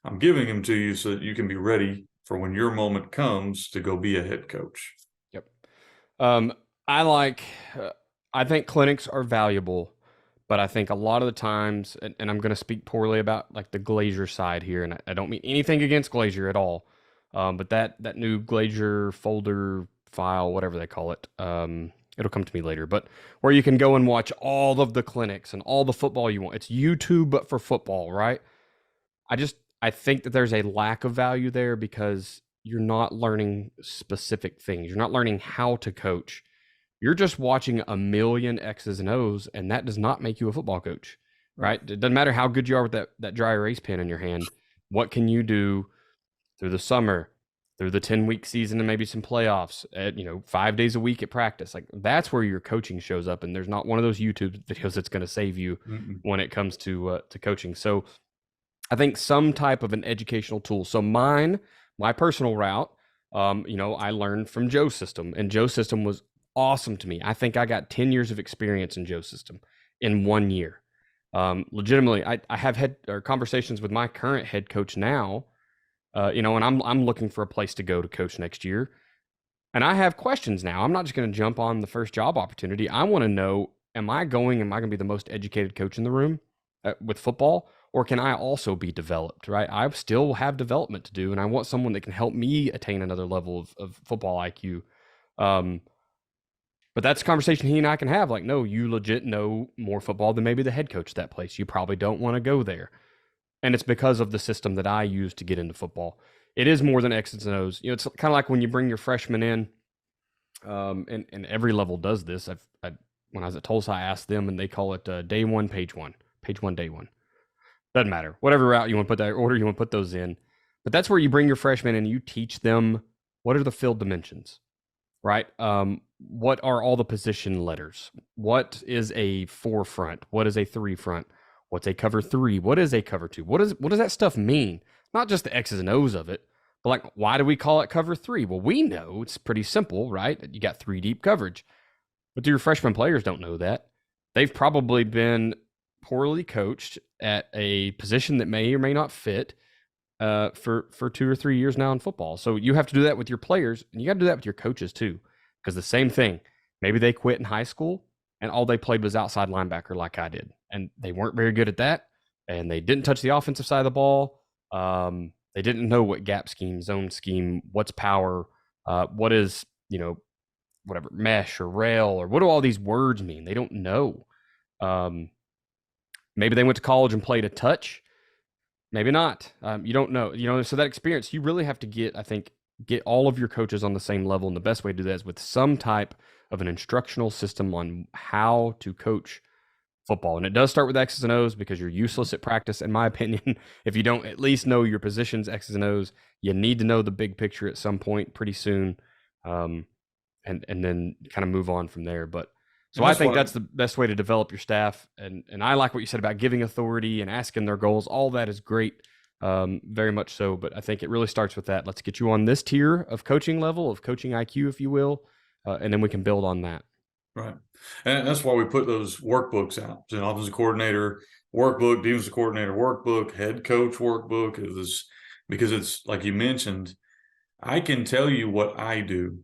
I'm giving them to you so that you can be ready for when your moment comes to go be a head coach. Yep. Um, I like, I think clinics are valuable, but I think a lot of the times, and I'm going to speak poorly about like the Glazier side here, and I don't mean anything against Glazier at all, but that new Glazier folder file, whatever they call it, it'll come to me later, but where you can go and watch all of the clinics and all the football you want. It's YouTube, but for football, right? I think that there's a lack of value there because you're not learning specific things. You're not learning how to coach. You're just watching a million X's and O's, and that does not make you a football coach, right? It doesn't matter how good you are with that dry erase pen in your hand. What can you do through the summer, through the 10-week season, and maybe some playoffs at 5 days a week at practice? Like that's where your coaching shows up, and there's not one of those YouTube videos that's going to save you when it comes to coaching. So I think some type of an educational tool. So my personal route, I learned from Joe's system, and Joe's system was awesome to me. I think I got 10 years of experience in Joe's system in 1 year. Legitimately, I have had conversations with my current head coach now, and I'm looking for a place to go to coach next year. And I have questions now. I'm not just going to jump on the first job opportunity. I want to know, am I going to be the most educated coach in the room with football? Or can I also be developed, right? I still have development to do, and I want someone that can help me attain another level of football IQ. But that's a conversation he and I can have. Like, no, you legit know more football than maybe the head coach of that place. You probably don't want to go there. And it's because of the system that I use to get into football. It is more than X's and O's. It's kind of like when you bring your freshmen in, and every level does this. When I was at Tulsa, I asked them, and they call it day one, page one, day one. Doesn't matter. Whatever route you want to put that order, you want to put those in. But that's where you bring your freshmen and you teach them what are the field dimensions, right? What are all the position letters? What is a 4 front? What is a 3 front? What's a cover 3? What is a cover 2? What does that stuff mean? Not just the X's and O's of it, but like, why do we call it cover 3? Well, we know it's pretty simple, right? You got 3 deep coverage. But your freshman players don't know that. They've probably been poorly coached at a position that may or may not fit for 2 or 3 years now in football. So you have to do that with your players, and you got to do that with your coaches too, because the same thing. Maybe they quit in high school and all they played was outside linebacker like I did, and they weren't very good at that, and they didn't touch the offensive side of the ball. They didn't know what gap scheme, zone scheme, what's power, what is, whatever, mesh or rail, or what do all these words mean? They don't know. Maybe they went to college and played a touch. Maybe not. You don't know. So that experience, you really have to get all of your coaches on the same level. And the best way to do that is with some type of an instructional system on how to coach football. And it does start with X's and O's because you're useless at practice, in my opinion. If you don't at least know your positions, X's and O's, you need to know the big picture at some point pretty soon. And then kind of move on from there. But so I think that's the best way to develop your staff. And I like what you said about giving authority and asking their goals. All that is great, very much so. But I think it really starts with that. Let's get you on this tier of coaching level, of coaching IQ, if you will, and then we can build on that. Right. And that's why we put those workbooks out. So, offensive coordinator workbook, defensive coordinator workbook, head coach workbook. Because it's like you mentioned, I can tell you what I do,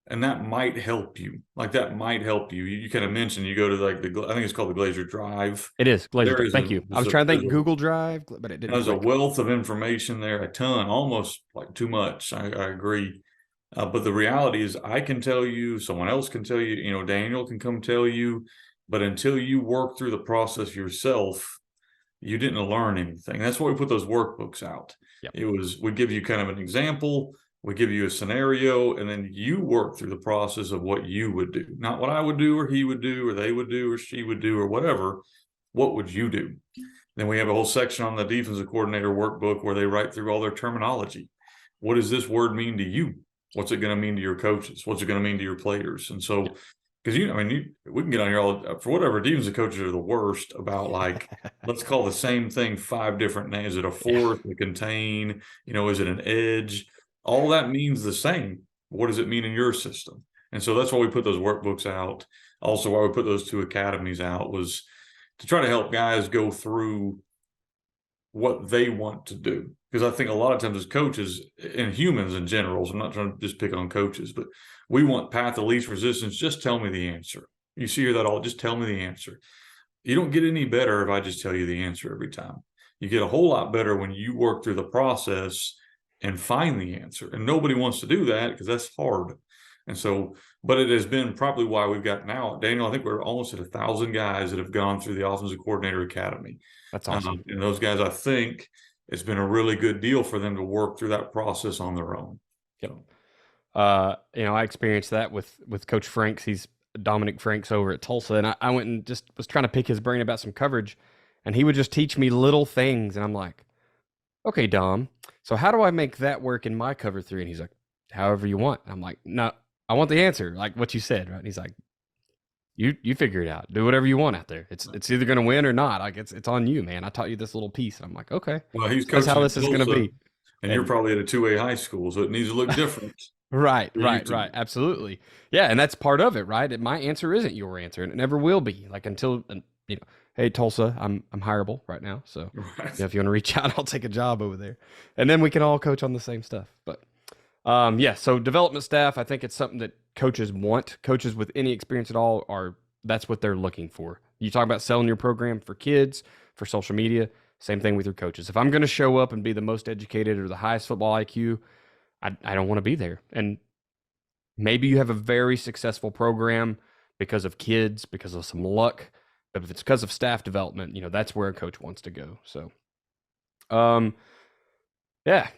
and that might help you. Like that might help you. You kind of mentioned you go to like I think it's called the Glazier Drive. It is Glazier Drive. Thank you. I was trying to think Google Drive, but it didn't. There's a wealth of information there, a ton, almost like too much. I agree. But the reality is I can tell you, someone else can tell you, Daniel can come tell you, but until you work through the process yourself, you didn't learn anything. That's why we put those workbooks out. Yep. We give you kind of an example, We give you a scenario, and then you work through the process of what you would do, not what I would do or he would do or they would do or she would do or whatever. What would you do? Then we have a whole section on the defensive coordinator workbook where they write through all their terminology. What does this word mean to you? What's it going to mean to your coaches? What's it going to mean to your players? And so, because we can get on here all for whatever. Defensive coaches are the worst about, like, let's call the same thing 5 different names. Is it a force, a contain? Is it an edge? All that means the same. What does it mean in your system? And so that's why we put those workbooks out. Also, why we put those 2 academies out was to try to help guys go through what they want to do. Because I think a lot of times as coaches and humans in general, so I'm not trying to just pick on coaches, but we want path of least resistance. Just tell me the answer. You hear that all, just tell me the answer. You don't get any better if I just tell you the answer every time. You get a whole lot better when you work through the process and find the answer. And nobody wants to do that because that's hard. And so, but it has been probably why we've got now, Daniel, I think we're almost at 1,000 guys that have gone through the Offensive Coordinator Academy. That's awesome. And those guys, I think it's been a really good deal for them to work through that process on their own. Yep. I experienced that with Coach Franks. He's Dominic Franks over at Tulsa. And I went and just was trying to pick his brain about some coverage, and he would just teach me little things. And I'm like, okay, Dom, so how do I make that work in my cover 3? And he's like, however you want. I'm like, no, I want the answer, like what you said, right? And he's like, you figure it out. Do whatever you want out there. It's either going to win or not. Like it's on you, man. I taught you this little piece. And I'm like, okay. Well, he's that's how this is going to be. And you're probably at a 2A high school, so it needs to look different. Right. Absolutely. Yeah, and that's part of it, right? My answer isn't your answer, and it never will be. Like until hey Tulsa, I'm hireable right now, so if you want to reach out, I'll take a job over there, and then we can all coach on the same stuff. But so development staff, I think it's something that coaches want. Coaches with any experience at all that's what they're looking for. You talk about selling your program for kids, for social media, same thing with your coaches. If I'm going to show up and be the most educated or the highest football IQ, I don't want to be there. And maybe you have a very successful program because of kids, because of some luck, but if it's because of staff development, that's where a coach wants to go. So, yeah.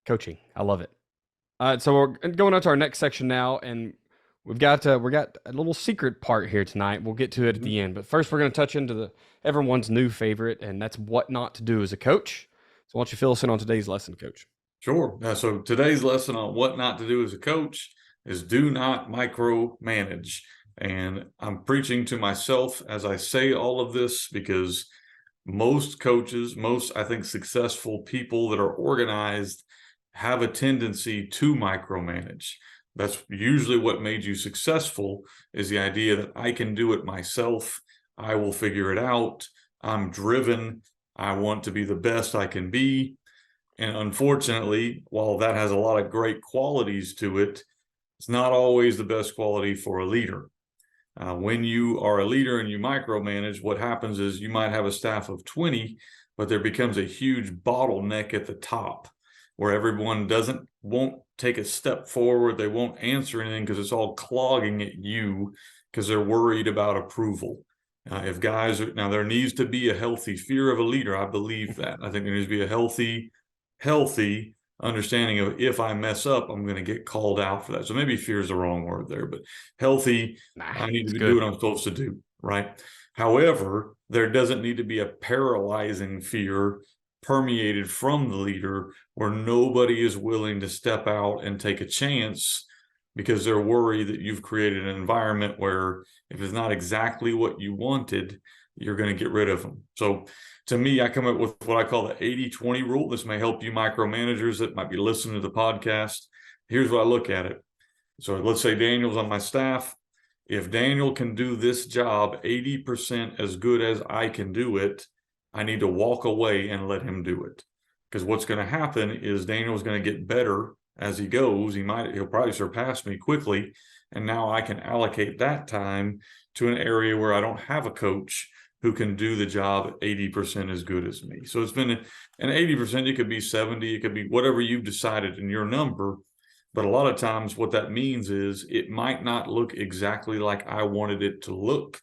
Coaching. I love it. So we're going on to our next section now, and we got a little secret part here tonight. We'll get to it at the end, but first we're going to touch into everyone's new favorite, and that's what not to do as a coach. So why don't you fill us in on today's lesson, Coach? Sure. So today's lesson on what not to do as a coach is do not micromanage. And I'm preaching to myself as I say all of this, because most coaches, I think successful people that are organized, have a tendency to micromanage. That's usually what made you successful, is the idea that I can do it myself. I will figure it out. I'm driven. I want to be the best I can be. And unfortunately, while that has a lot of great qualities to it, it's not always the best quality for a leader. When you are a leader and you micromanage, what happens is you might have a staff of 20, but there becomes a huge bottleneck at the top where everyone won't take a step forward. They won't answer anything because it's all clogging at you because they're worried about approval. If guys there needs to be a healthy fear of a leader. I believe that. I think there needs to be a healthy understanding of, if I mess up, I'm going to get called out for that. So maybe fear is the wrong word there, but healthy, I need to do what I'm supposed to do, right? However, there doesn't need to be a paralyzing fear permeated from the leader where nobody is willing to step out and take a chance because they're worried that you've created an environment where if it's not exactly what you wanted, you're going to get rid of them. So to me, I come up with what I call the 80-20 rule. This may help you micromanagers that might be listening to the podcast. Here's what I look at it. So let's say Daniel's on my staff. If Daniel can do this job 80% as good as I can do it, I need to walk away and let him do it. Because what's going to happen is Daniel's going to get better as he goes. He'll probably surpass me quickly. And now I can allocate that time to an area where I don't have a coach who can do the job 80% as good as me. So it's been an 80%, it could be 70, it could be whatever you've decided in your number. But a lot of times what that means is it might not look exactly like I wanted it to look,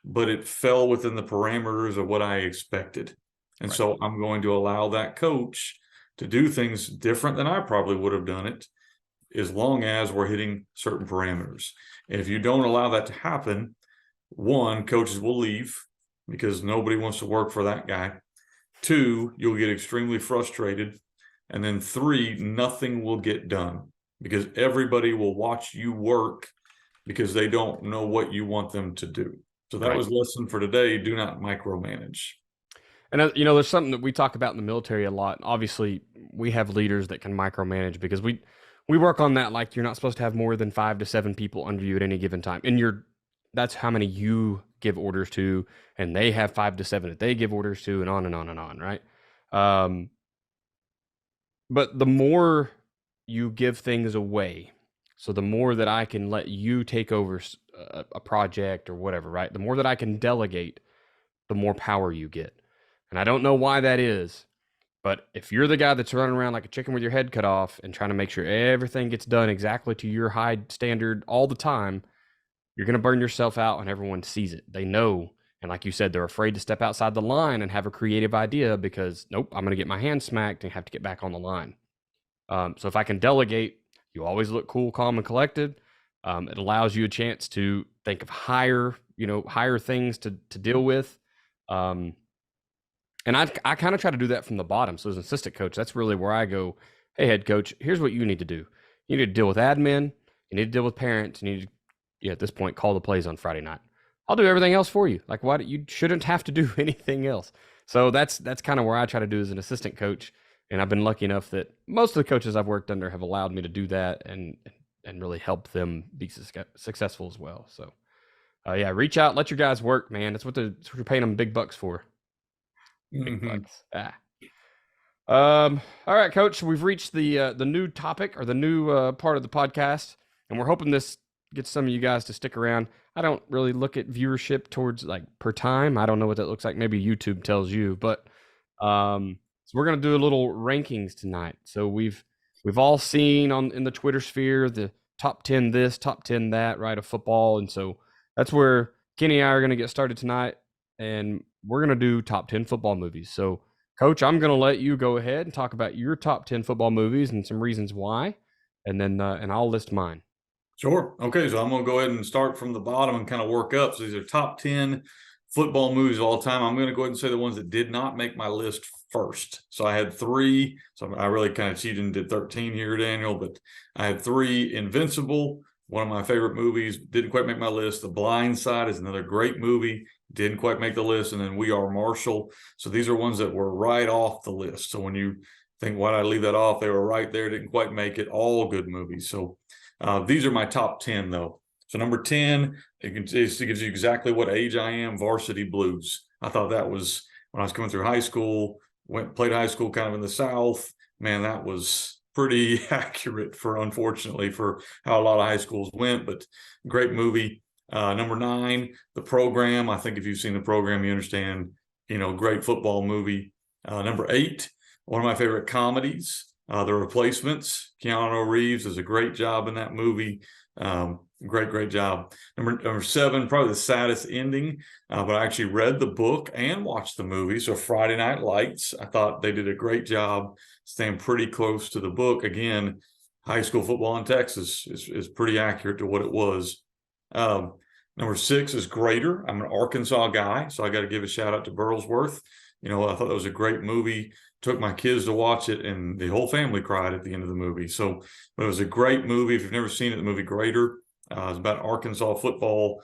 but it fell within the parameters of what I expected. And so I'm going to allow that coach to do things different than I probably would have done it, as long as we're hitting certain parameters. And if you don't allow that to happen, one, coaches will leave because nobody wants to work for that guy. Two, you'll get extremely frustrated. And then three, nothing will get done because everybody will watch you work because they don't know what you want them to do. So that Right. was lesson for today. Do not micromanage. And there's something that we talk about in the military a lot. Obviously, we have leaders that can micromanage because we work on that. Like, you're not supposed to have more than 5 to 7 people under you at any given time, and that's how many you give orders to, and they have 5 to 7 that they give orders to, and on and on and on, right? But the more you give things away, so the more that I can let you take over a project or whatever, right? The more that I can delegate, the more power you get. And I don't know why that is, but if you're the guy that's running around like a chicken with your head cut off and trying to make sure everything gets done exactly to your high standard all the time, you're going to burn yourself out and everyone sees it. They know. And like you said, they're afraid to step outside the line and have a creative idea because, nope, I'm going to get my hand smacked and have to get back on the line. So if I can delegate, you always look cool, calm, and collected. It allows you a chance to think of higher things to deal with. And I kind of try to do that from the bottom. So as an assistant coach, that's really where I go, hey, head coach, here's what you need to do. You need to deal with admin. You need to deal with parents. You need to, at this point, call the plays on Friday night. I'll do everything else for you. Like, why you shouldn't have to do anything else. So that's kind of where I try to do as an assistant coach. And I've been lucky enough that most of the coaches I've worked under have allowed me to do that and really help them be successful as well. So, yeah, reach out, let your guys work, man. That's what you're paying them big bucks for. Big bucks. All right, Coach. We've reached the new topic or the new part of the podcast, and we're hoping this gets some of you guys to stick around. I don't really look at viewership towards like per time. I don't know what that looks like. Maybe YouTube tells you, but so we're gonna do a little rankings tonight. So we've all seen in the Twitter sphere the top 10 this, top 10 that, right, of football, and so that's where Kenny and I are gonna get started tonight, and we're going to do top 10 football movies. So, Coach, I'm going to let you go ahead and talk about your top 10 football movies and some reasons why, and then and I'll list mine. Sure. Okay, so I'm going to go ahead and start from the bottom and kind of work up. So these are top 10 football movies of all time. I'm going to go ahead and say the ones that did not make my list first. So I had 3. So I really kind of cheated and did 13 here, Daniel, but I had 3. Invincible, one of my favorite movies, didn't quite make my list. The Blind Side is another great movie, didn't quite make the list. And then We Are Marshall. So these are ones that were right off the list. So when you think, why did I leave that off? They were right there, didn't quite make it. All good movies. So these are my top 10, though. So number 10, it gives you exactly what age I am, Varsity Blues. I thought that was when I was coming through high school, played high school kind of in the South. Man, that was pretty accurate unfortunately, for how a lot of high schools went, but great movie. Number 9, The Program. I think if you've seen The Program, you understand, great football movie. Number 8, one of my favorite comedies, The Replacements. Keanu Reeves does a great job in that movie. Great job. Number 7, probably the saddest ending, but I actually read the book and watched the movie. So Friday Night Lights, I thought they did a great job staying pretty close to the book. Again, high school football in Texas is pretty accurate to what it was. Number 6 is Greater. I'm an Arkansas guy, so I got to give a shout out to Burlsworth. I thought that was a great movie. Took my kids to watch it, and the whole family cried at the end of the movie. So it was a great movie. If you've never seen it, the movie Greater, it's about Arkansas football,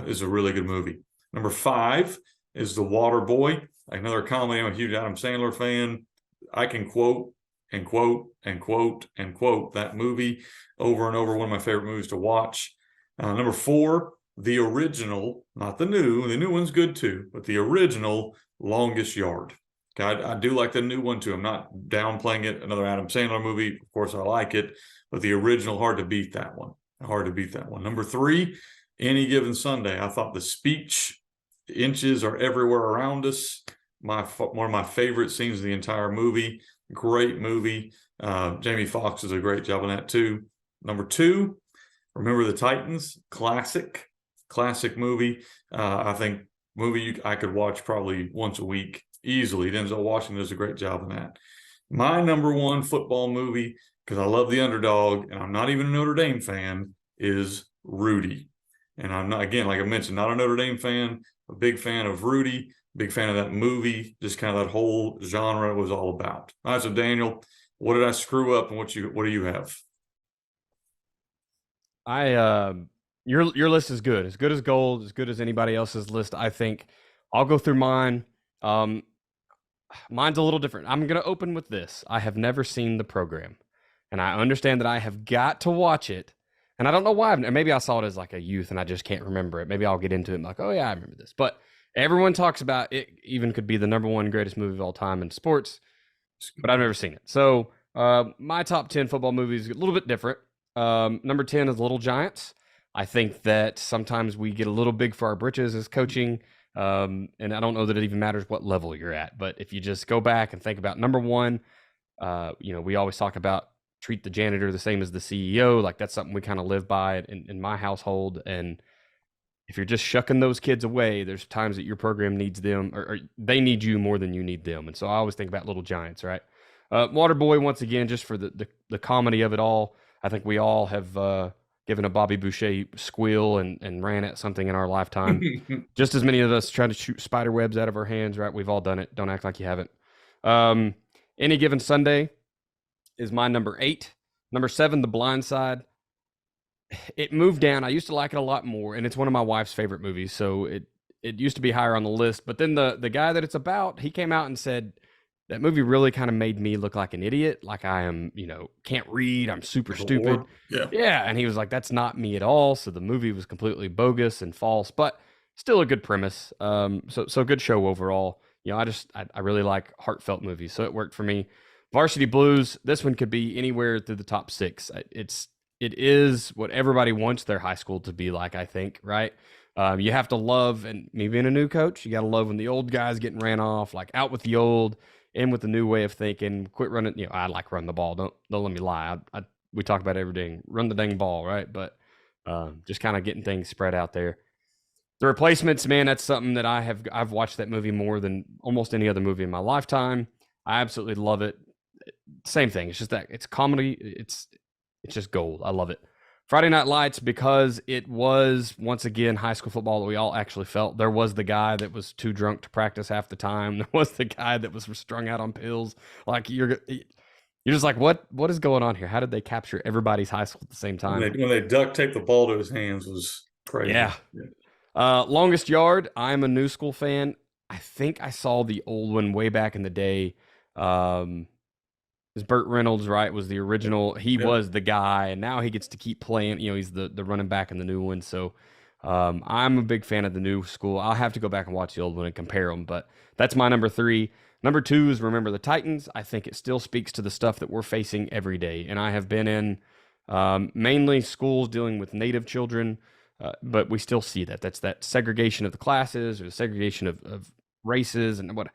is a really good movie. Number 5 is The Water Boy, another comedy. I'm a huge Adam Sandler fan. I can quote and quote and quote and quote that movie over and over. One of my favorite movies to watch. Number 4, the original, not the new. The new one's good too, but the original, Longest Yard. I do like the new one too. I'm not downplaying it. Another Adam Sandler movie. Of course, I like it, but the original, hard to beat that one. Number 3, Any Given Sunday. I thought the speech, inches are everywhere around us. One of my favorite scenes of the entire movie. Great movie. Jamie Foxx does a great job on that too. Number 2, Remember the Titans. Classic movie. I think movie I could watch probably once a week easily. Denzel Washington does a great job in that. My number one football movie, because I love the underdog, and I'm not even a Notre Dame fan, is Rudy. And I'm not, again, like I mentioned, not a Notre Dame fan, a big fan of Rudy, big fan of that movie, just kind of that whole genre was all about. All right, so Daniel, what did I screw up, and what do you have? I your list is good as gold, as good as anybody else's list. I think I'll go through mine. Um, Mine's a little different. I'm gonna open with this. I have never seen the program, and I understand that I have got to watch it. And I don't know why. Maybe I saw it as like a youth, and I just can't remember it. Maybe I'll get into it and be like, oh yeah, I remember this. But everyone talks about it. Even could be the number one greatest movie of all time in sports, but I've never seen it. So my top 10 football movies a little bit different. Number 10 is Little Giants. I think that sometimes we get a little big for our britches as coaching. And I don't know that it even matters what level you're at. But if you just go back and think about number one, we always talk about treat the janitor the same as the CEO. Like that's something we kind of live by in my household. And if you're just shucking those kids away, there's times that your program needs them or they need you more than you need them. And so I always think about Little Giants, right? Waterboy, once again, just for the comedy of it all. I think we all have given a Bobby Boucher squeal and ran at something in our lifetime. Just as many of us trying to shoot spider webs out of our hands, right? We've all done it. Don't act like you haven't. Um, Any Given Sunday is my number 8. Number 7, The Blind Side. It moved down. I used to like it a lot more, and it's one of my wife's favorite movies, so it used to be higher on the list. But then the guy that it's about, he came out and said that movie really kind of made me look like an idiot, like I am, can't read, I'm super stupid. Yeah. Yeah, and he was like, that's not me at all. So the movie was completely bogus and false, but still a good premise. So good show overall. I really like heartfelt movies, so it worked for me. Varsity Blues, this one could be anywhere through the top 6. It is what everybody wants their high school to be like, I think, right? You have to love, and me being a new coach, you got to love when the old guys getting ran off, like out with the old, in with the new way of thinking. Quit running. I like run the ball. Don't let me lie. We talk about everything. Run the dang ball, right? But just kind of getting things spread out there. The Replacements, man, that's something that I've watched that movie more than almost any other movie in my lifetime. I absolutely love it. Same thing. It's just that it's comedy. It's just gold. I love it. Friday Night Lights, because it was once again high school football that we all actually felt. There was the guy that was too drunk to practice half the time. There was the guy that was strung out on pills. Like you're just like, what is going on here? How did they capture everybody's high school at the same time? When they duct taped the ball to his hands was crazy. Yeah. Longest Yard. I'm a new school fan. I think I saw the old one way back in the day. Is Burt Reynolds, right? Was the original. He was the guy, and now he gets to keep playing. He's the running back in the new one. So I'm a big fan of the new school. I'll have to go back and watch the old one and compare them, but that's my number 3. Number 2 is Remember the Titans. I think it still speaks to the stuff that we're facing every day. And I have been in mainly schools dealing with Native children, but we still see that. That's that segregation of the classes or the segregation of races and what.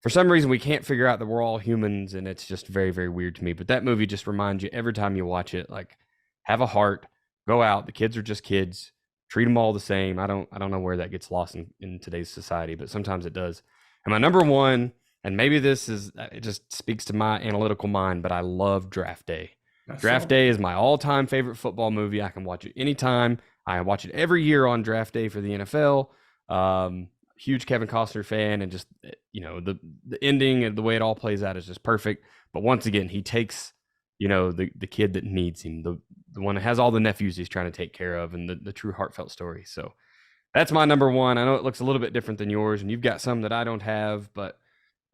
For some reason, we can't figure out that we're all humans, and it's just very, very weird to me. But that movie just reminds you every time you watch it, like, have a heart, go out. The kids are just kids. Treat them all the same. I don't know where that gets lost in today's society, but sometimes it does. And my number 1, and maybe it just speaks to my analytical mind, but I love Draft Day. Draft Day is my all-time favorite football movie. I can watch it anytime. I watch it every year on Draft Day for the NFL. Huge Kevin Costner fan, and just the ending and the way it all plays out is just perfect. But once again, he takes the kid that needs him, the one that has all the nephews he's trying to take care of, and the true heartfelt story. So that's my number 1. I know it looks a little bit different than yours, and you've got some that I don't have, but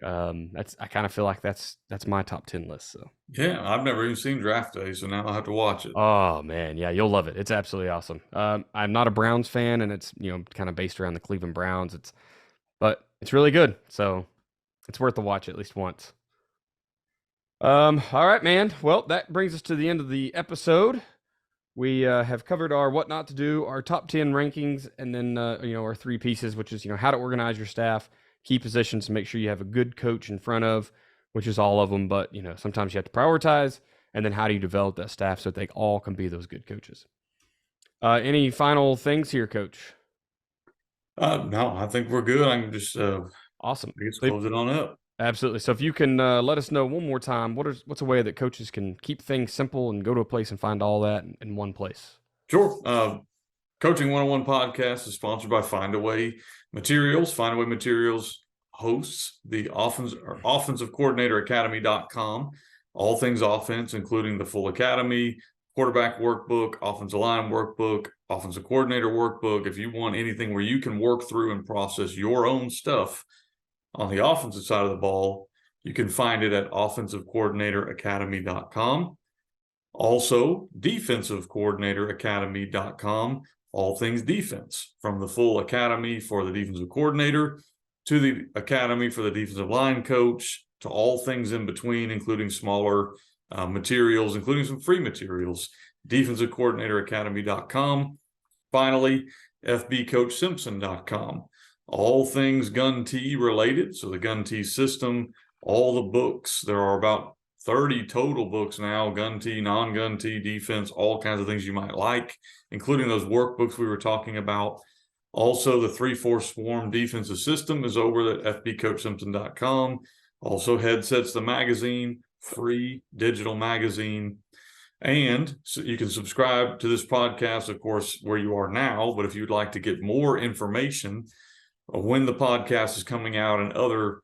I kind of feel like that's my top 10 list. So yeah, I've never even seen Draft Day, so now I'll have to watch it. Oh man, yeah, you'll love it. It's absolutely awesome. I'm not a Browns fan, and it's kind of based around the Cleveland Browns. But it's really good, so it's worth a watch at least once. All right, man. Well, that brings us to the end of the episode. We have covered our what not to do, our top 10 rankings, and then our 3 pieces, which is how to organize your staff, key positions to make sure you have a good coach in front of, which is all of them. But sometimes you have to prioritize, and then how do you develop that staff so that they all can be those good coaches? Any final things here, Coach? No, I think we're good. I can just awesome. close it on up. Absolutely. So if you can let us know one more time, what's a way that coaches can keep things simple and go to a place and find all that in one place? Sure. Coaching 101 podcast is sponsored by Find a Way Materials. Find a Way Materials hosts the offensive coordinator academy.com. All things offense, including the full academy, quarterback workbook, offensive line workbook, offensive coordinator workbook. If you want anything where you can work through and process your own stuff on the offensive side of the ball, you can find it at offensivecoordinatoracademy.com. Also, defensivecoordinatoracademy.com, all things defense, from the full academy for the defensive coordinator to the academy for the defensive line coach to all things in between, including smaller materials, including some free materials, defensivecoordinatoracademy.com. Finally, fbcoachsimpson.com, all things gun T related. So the gun T system, all the books, there are about 30 total books now, gun T, non-gun T, defense, all kinds of things you might like, including those workbooks we were talking about. Also, the 3-4 Swarm defensive system is over at fbcoachsimpson.com. Also, Headsets, the magazine, free digital magazine. And so you can subscribe to this podcast, of course, where you are now. But if you'd like to get more information of when the podcast is coming out and other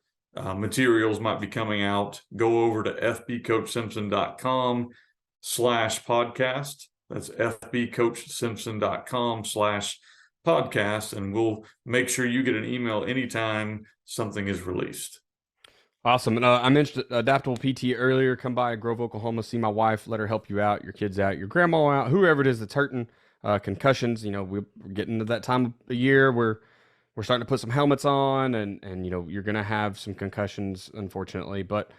materials might be coming out, go over to fbcoachsimpson.com/podcast. That's fbcoachsimpson.com/podcast. And we'll make sure you get an email anytime something is released. Awesome. And I mentioned Adaptable PT earlier. Come by Grove, Oklahoma, see my wife, let her help you out, your kids out, your grandma out, whoever it is that's hurting. Concussions, we're getting to that time of the year where we're starting to put some helmets on and you're going to have some concussions, unfortunately, but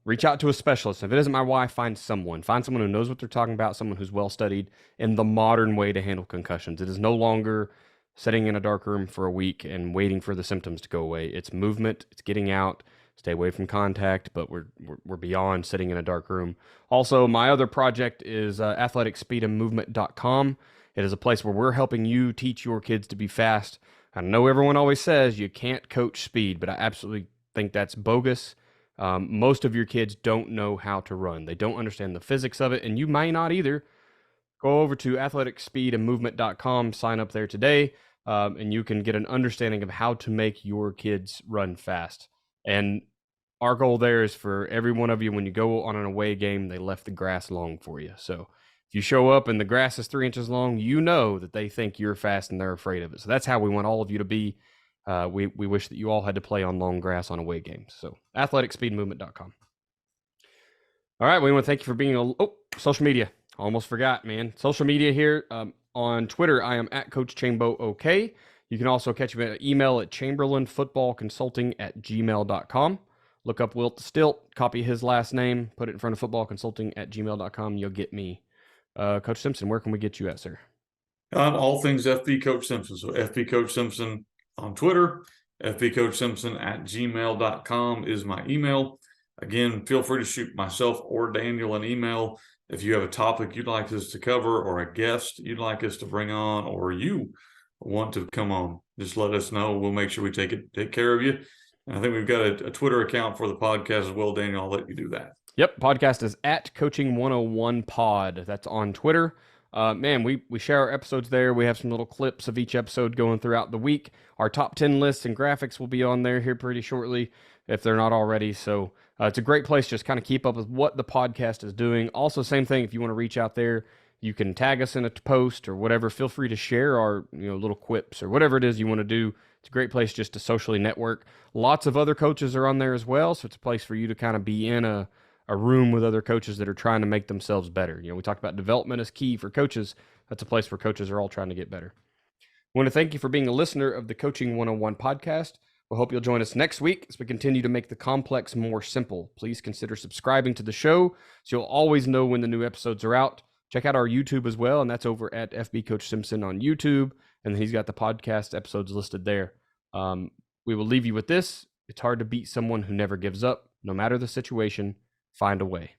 reach out to a specialist. If it isn't my wife, find someone who knows what they're talking about, someone who's well-studied in the modern way to handle concussions. It is no longer sitting in a dark room for a week and waiting for the symptoms to go away. It's movement, it's getting out, stay away from contact, but we're beyond sitting in a dark room. Also, my other project is athleticspeedandmovement.com. It is a place where we're helping you teach your kids to be fast. I know everyone always says you can't coach speed, but I absolutely think that's bogus. Most of your kids don't know how to run. They don't understand the physics of it, and you may not either. Go over to athleticspeedandmovement.com, sign up there today, and you can get an understanding of how to make your kids run fast. And our goal there is for every one of you, when you go on an away game, they left the grass long for you. So if you show up and the grass is 3 inches long, you know that they think you're fast and they're afraid of it. So that's how we want all of you to be. We wish that you all had to play on long grass on away games. So athleticspeedmovement.com. All right, we want to thank you for being social media. Almost forgot, man. Social media here. On Twitter, I am at Coach Chambo OK. You can also catch me at email at chamberlainfootballconsulting@gmail.com. Look up Wilt Stilt, copy his last name, put it in front of footballconsulting@gmail.com. You'll get me. Coach Simpson, where can we get you at, sir? All things FB Coach Simpson. So FB Coach Simpson on Twitter, fbcoachsimpson@gmail.com is my email. Again, feel free to shoot myself or Daniel an email if you have a topic you'd like us to cover or a guest you'd like us to bring on, or you want to come on. Just let us know. We'll make sure we take care of you. And I think we've got a Twitter account for the podcast as well, Daniel. I'll let you do that. Yep, podcast is at Coaching 101 Pod. That's on Twitter. Man, we share our episodes there. We have some little clips of each episode going throughout the week. Our top 10 lists and graphics will be on there here pretty shortly, if they're not already. So it's a great place to just kind of keep up with what the podcast is doing. Also, same thing, if you want to reach out there, you can tag us in a post or whatever. Feel free to share our little quips or whatever it is you want to do. It's a great place just to socially network. Lots of other coaches are on there as well, so it's a place for you to kind of be in a room with other coaches that are trying to make themselves better. We talk about development is key for coaches. That's a place where coaches are all trying to get better. I want to thank you for being a listener of the Coaching 101 podcast. We hope you'll join us next week as we continue to make the complex more simple. Please consider subscribing to the show so you'll always know when the new episodes are out. Check out our YouTube as well, and that's over at FB Coach Simpson on YouTube, and he's got the podcast episodes listed there. We will leave you with this. It's hard to beat someone who never gives up. No matter the situation, find a way.